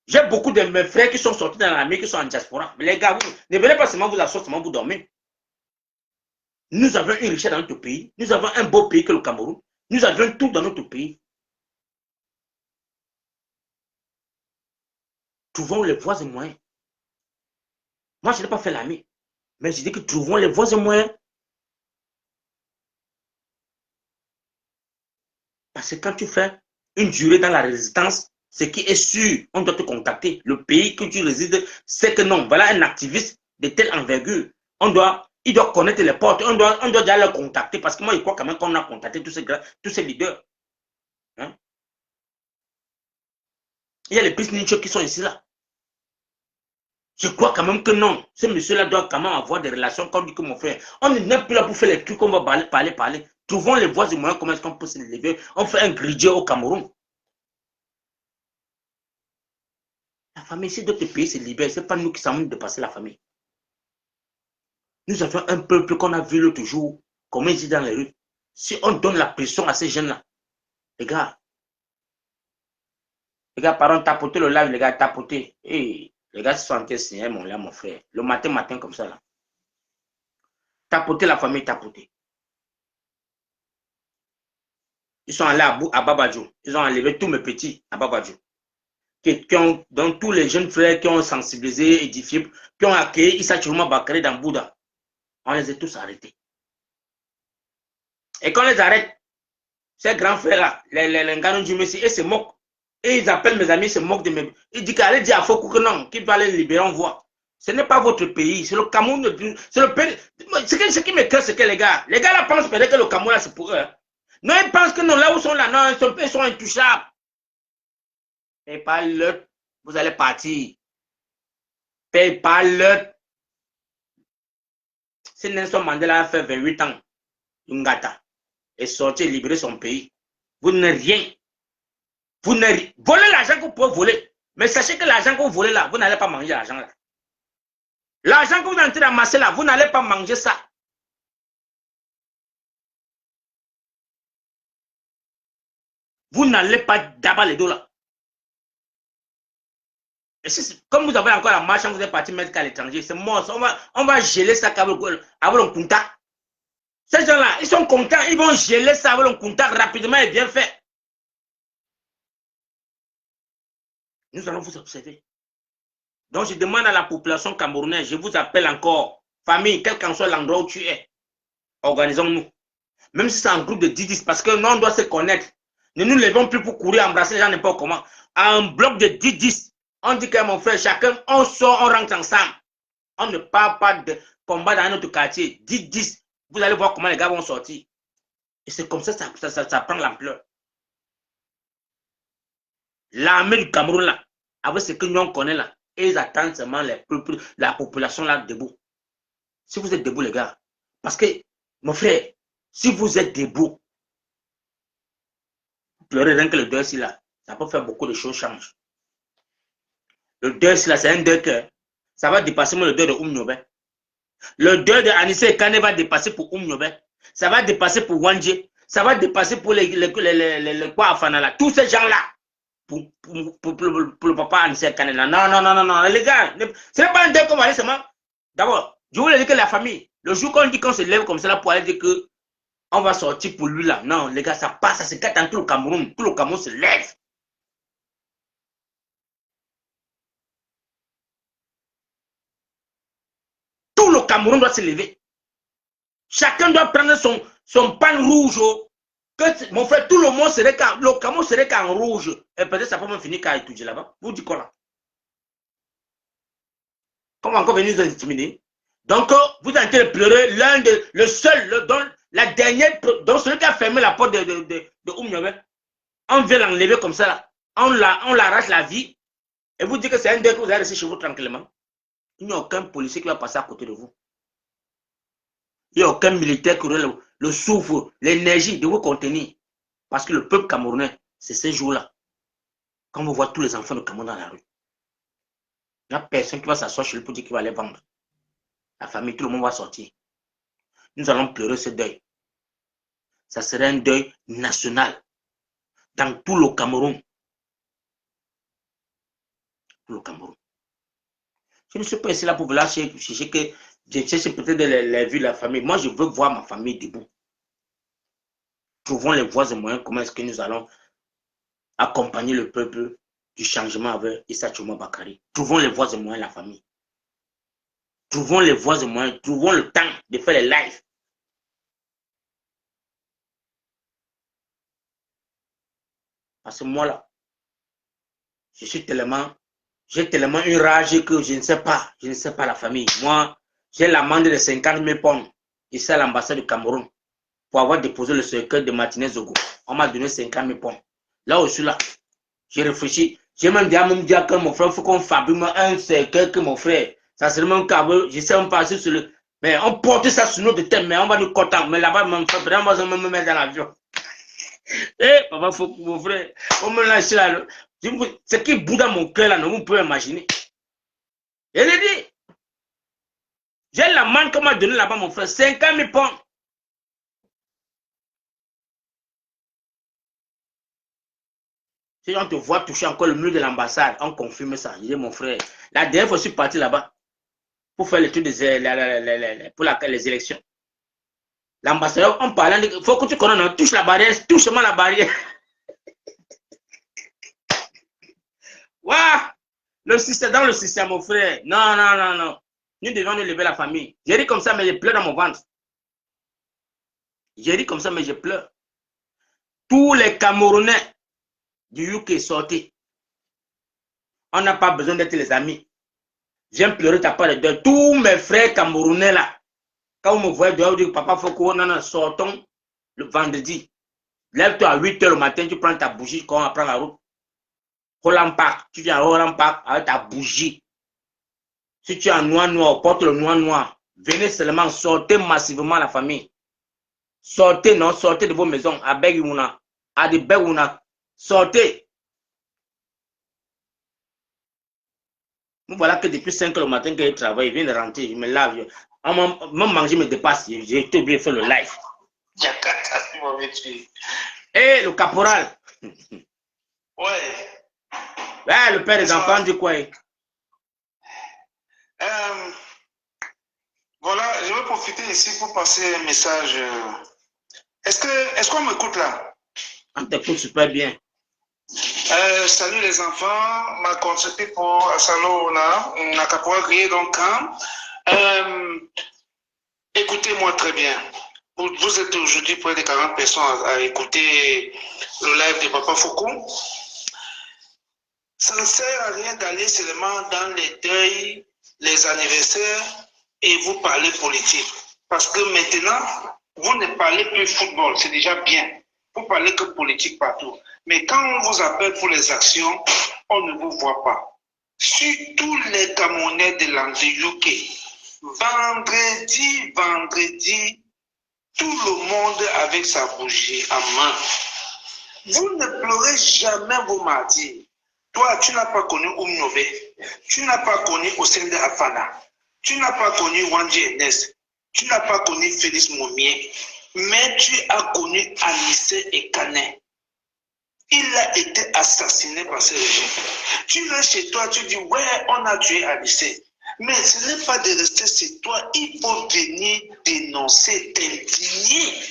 J'ai beaucoup de mes frères qui sont sortis dans l'armée, qui sont en diaspora. Mais les gars, vous ne venez pas seulement vous asseoir seulement pour dormir. Nous avons une richesse dans notre pays. Nous avons un beau pays que le Cameroun. Nous avons tout dans notre pays. Trouvons les voies et moyens. Moi, je n'ai pas fait l'armée. Mais je dis que trouvons les voies et moyens. Parce que quand tu fais une durée dans la résistance, ce qui est sûr, on doit te contacter. Le pays que tu résides, c'est que non, voilà un activiste de telle envergure. Il doit connaître les portes, on doit déjà le contacter. Parce que moi, je crois quand même qu'on a contacté tous ces leaders. Hein? Il y a les business qui sont ici là. Je crois quand même que non. Ce monsieur-là doit quand même avoir des relations comme dit que mon frère. On n'est plus là pour faire les trucs qu'on va parler. Trouvons les voies et moyens, comment est-ce qu'on peut se lever. On fait un grillé au Cameroun. La famille, si d'autres pays se libèrent, ce n'est pas nous qui sommes de passer la famille. Nous avons un peuple qu'on a vu l'autre jour, comment il dit dans les rues. Si on donne la pression à ces jeunes-là, les gars, pardon, tapotez le live, les gars, tapotez. Hey, les gars se sont en train de signer mon frère. Le matin comme ça, là. Tapotez la famille, tapotez. Ils sont allés à Babadjou. Ils ont enlevé tous mes petits à Babadjou. Donc tous les jeunes frères qui ont sensibilisé, édifié, qui ont accueilli Issa Tchouma Bakary dans Bouddha. On les a tous arrêtés. Et quand on les arrête, ces grands frères-là, les Nganou du Messie, ils se moquent. Et ils appellent mes amis, ils se moquent de mes... Ils disent qu'allez dire à Fokou que non, qu'il va aller libérer, on voit. Ce n'est pas votre pays, c'est le Cameroun. C'est le pays. Ce qui me craint, c'est que les gars là pensent peut-être que le Cameroun, là, c'est pour eux. Non, ils pensent que non, là où ils sont là, non, ils sont intouchables. Et pas l'autre, vous allez partir. paye par l'heure. Si Nelson Mandela a fait 28 ans, Ngata, est sorti et libéré son pays, vous n'avez rien. Vous n'avez volé l'argent que vous pouvez voler. Mais sachez que l'argent que vous volez là, vous n'allez pas manger l'argent là. L'argent que vous êtes en train d'amasser là, vous n'allez pas manger ça. Vous n'allez pas d'abattre les dos là. Et si, comme vous avez encore la marche, vous êtes parti mettre à l'étranger, c'est mort. On va geler ça avec le contact. Ces gens-là, ils sont contents, ils vont geler ça avec le contact rapidement et bien fait. Nous allons vous observer. Donc je demande à la population camerounaise, je vous appelle encore, famille, quel qu'en soit l'endroit où tu es, organisons-nous. Même si c'est un groupe de 10-10, parce que nous on doit se connaître. Ne nous levons plus pour courir, embrasser les gens n'importe comment. Un bloc de 10-10, on dit que mon frère, chacun, on sort, on rentre ensemble. On ne parle pas de combat dans notre quartier. 10-10, vous allez voir comment les gars vont sortir. Et c'est comme ça ça prend l'ampleur. L'armée du Cameroun, là, avec ce que nous on connaît là, ils attendent seulement la population là debout. Si vous êtes debout, les gars, parce que, mon frère, si vous êtes debout, pleurez rien que le deuil ici là, ça peut faire beaucoup de choses changent. Le deuil ici là, c'est un deuil que ça va dépasser le deuil de Oumniobe. Le deuil de Anissé Kane va dépasser pour Oumniobe. Ça va dépasser pour Wandje. Ça va dépasser pour les quoi Afanala. Tous ces gens-là. Pour le papa Anissé Kane. Non, les gars, ce n'est pas un deuil qu'on va aller seulement. D'abord, je voulais dire que la famille, le jour qu'on dit qu'on se lève comme ça là pour aller dire que on va sortir pour lui là. Non, les gars, ça passe, ça se casse dans tout le Cameroun. Tout le Cameroun se lève. Tout le Cameroun doit se lever. Chacun doit prendre son pan rouge. Que, mon frère, tout le monde serait le Cameroun serait qu'en rouge. Et peut-être ça peut même finir qu'à étudier là-bas. Vous dites quoi là? Comment encore venir nous intimider? Donc, vous êtes en train de pleurer le seul, la dernière, donc celui qui a fermé la porte de Oumniobe. On vient l'enlever comme ça là. On l'arrache la vie. Et vous dites que c'est un deuil que vous allez rester chez vous tranquillement. Il n'y a aucun policier qui va passer à côté de vous. Il n'y a aucun militaire qui aurait le souffle, l'énergie de vous contenir. Parce que le peuple camerounais, c'est ces jours-là. Quand on voit tous les enfants de Cameroun dans la rue, il n'y a personne qui va s'asseoir chez lui pour dire qu'il va les vendre. La famille, tout le monde va sortir. Nous allons pleurer ce deuil. Ça serait un deuil national. Dans tout le Cameroun. Tout le Cameroun. Je ne suis pas ici là pour vous lâcher, chercher que je cherche peut-être les vues de la famille. Moi, je veux voir ma famille debout. Trouvons les voies et moyens. Comment est-ce que nous allons accompagner le peuple du changement avec Issa Tchouma Bakary. Trouvons les voies et moyens, la famille. Trouvons les voies et moyens. Trouvons le temps de faire les lives. Parce que moi là, j'ai tellement une rage que je ne sais pas la famille. Moi, j'ai l'amende de 50 000 pounds ici à l'ambassade du Cameroun pour avoir déposé le cercueil de Martinez Zogo. On m'a donné 50 000 pounds. Là où je suis là, j'ai réfléchi. J'ai même dit à mon frère, il faut qu'on fabrique un cercueil que mon frère. Ça serait même câble. Je sais on passe sur le. Mais on porte ça sur notre tête, mais on va nous content. Mais là-bas, mon frère, on va me mettre dans l'avion. Eh, papa, faut mon frère, on me lâche là. Ce qui bout dans mon cœur là, vous pouvez imaginer. Et il dit, j'ai la manne qu'on m'a donné là-bas, mon frère, 50 000 pounds. Si on te voit toucher encore le mur de l'ambassade, on confirme ça. Je dis, mon frère, la dernière fois, je suis parti là-bas pour faire l'étude pour les élections. L'ambassadeur, on parlait, il faut que tu connaisses, touche la barrière, touche-moi la barrière. Waouh! Le système, dans le système, mon frère. Non. Nous devons nous lever la famille. J'ai dit comme ça, mais je pleure dans mon ventre. J'ai dit comme ça, mais je pleure. Tous les Camerounais du UK sortis. On n'a pas besoin d'être les amis. Viens pleurer ta part de deuil. Tous mes frères Camerounais là. Quand vous me voyez dehors, vous dites, papa, faut qu'on sortons le vendredi. Lève-toi à 8 h le matin, tu prends ta bougie, quand on prend la route. Holland Park, tu viens à Holland Park avec ta bougie. Si tu es en noir, porte le noir. Venez seulement, sortez massivement la famille. Sortez, non, sortez de vos maisons. À Begouna, à de Begouna. Sortez. Nous voilà que depuis 5 heures le matin que je travaille, je viens de rentrer, je me lave. Même manger me dépasse. J'ai été obligé de faire le live. Et le caporal.
Ouais.
Ouais, le père des enfants dit quoi?
Voilà, je vais profiter ici pour passer un message. Est-ce qu'on m'écoute là?
On t'écoute super bien.
Salut les enfants, ma conseillère pour Asalo, on a caporal grillé donc. Écoutez-moi très bien. Vous êtes aujourd'hui près de 40 personnes à écouter le live de Papa Foucault. Ça ne sert à rien d'aller seulement dans les deuils, les anniversaires et vous parler politique. Parce que maintenant, vous ne parlez plus football, c'est déjà bien. Vous parlez que politique partout. Mais quand on vous appelle pour les actions, on ne vous voit pas. Surtout les Camerounais de l'Anti-UK. Vendredi, tout le monde avec sa bougie en main. Vous ne pleurez jamais vos martyrs. Toi, tu n'as pas connu Oumnove. Tu n'as pas connu Osende Afana. Tu n'as pas connu Wandji Enes. Tu n'as pas connu Félix Moumier. Mais tu as connu Anissé Ekane. Il a été assassiné par ce régime. Tu vas chez toi, tu dis, ouais, on a tué Anissé. Mais ce n'est pas de rester chez toi. Il faut venir dénoncer, t'indigner.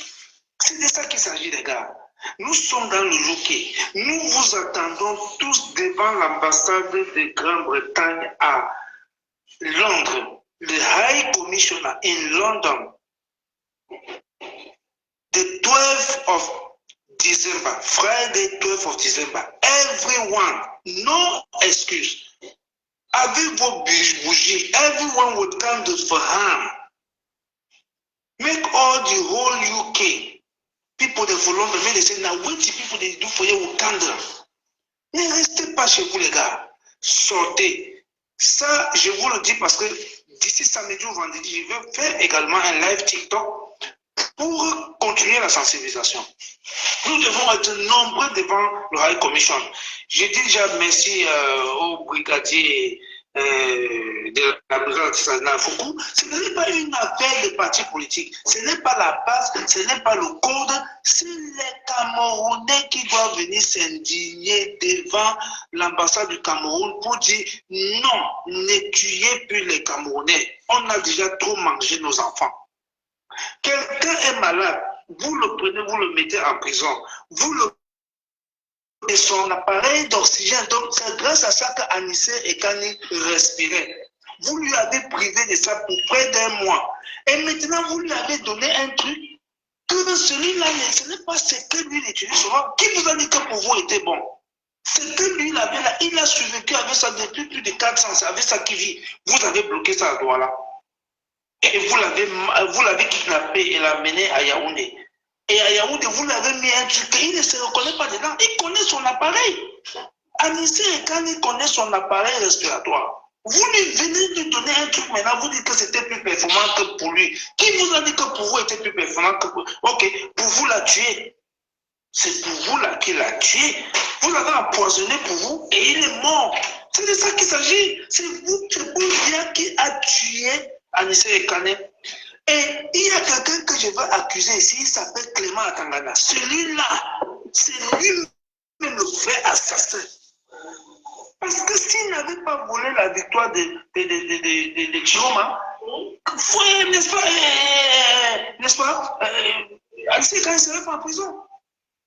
C'est de ça qu'il s'agit, les gars. Nous sommes dans le UK. Nous vous attendons tous devant l'ambassade de Grande-Bretagne à Londres. Le High Commissioner in London. The 12th of December, Friday 12th of December. Everyone, no excuse. Avec vos bougies, everyone would come to for harm. Make all the whole UK. People they follow me, they say, now what the people they do for you with candle? Ne restez pas chez vous, les gars. Sortez. Ça, je vous le dis parce que d'ici samedi ou vendredi, je vais faire également un live TikTok pour continuer la sensibilisation. Nous devons être nombreux devant le High Commission. Je dis déjà merci au brigadier de la brigade de Foucault. Ce n'est pas une affaire de parti politique. Ce n'est pas la base, ce n'est pas le code. C'est les Camerounais qui doivent venir s'indigner devant l'ambassade du Cameroun pour dire non, ne tuez plus les Camerounais. On a déjà trop mangé nos enfants. Quelqu'un est malade, vous le prenez, vous le mettez en prison. Vous le et son appareil d'oxygène. Donc, c'est grâce à ça qu'Anissé Ekane respirait. Vous lui avez privé de ça pour près d'un mois. Et maintenant, vous lui avez donné un truc que celui-là, ce n'est pas ce que lui utilise souvent. Qui vous a dit que pour vous était bon? Ce que lui, il avait là, il a survécu avec ça depuis plus de 400 ans. C'est avec ça qu'il vit. Vous avez bloqué ça à droit là. Et vous l'avez kidnappé et l'a mené à Yaoundé. Et à Yaoundé, vous l'avez mis un truc, il ne se reconnaît pas dedans. Il connaît son appareil. Anissé Ekane connaît son appareil respiratoire. Vous lui venez de donner un truc maintenant, vous dites que c'était plus performant que pour lui. Qui vous a dit que pour vous était plus performant que pour lui? Ok, pour vous l'a tué. C'est pour vous là qu'il l'a tué. Vous l'avez empoisonné pour vous et il est mort. C'est de ça qu'il s'agit. C'est vous bien qui a tué Anissé Ekane. Et il y a quelqu'un que je veux accuser ici, il s'appelle Clément Atangana. Celui-là, c'est lui-même le vrai assassin. Parce que s'il n'avait pas volé la victoire de Chiroma, n'est-ce pas, Anissé Ekane ne serait pas en prison.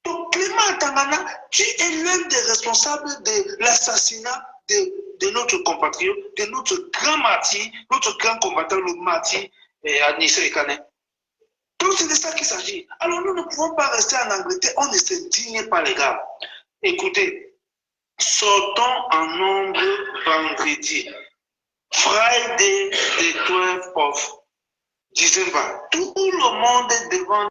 Donc Clément Atangana, tu es l'un des responsables de l'assassinat de notre compatriote, de notre grand martyr, notre grand combattant, le martyr Anissé Ekane. Donc c'est de ça qu'il s'agit. Alors nous ne pouvons pas rester en Angleterre, on ne se digne pas les gars. Écoutez, sortons en nombre vendredi. Friday the 12th of December. Tout le monde est devant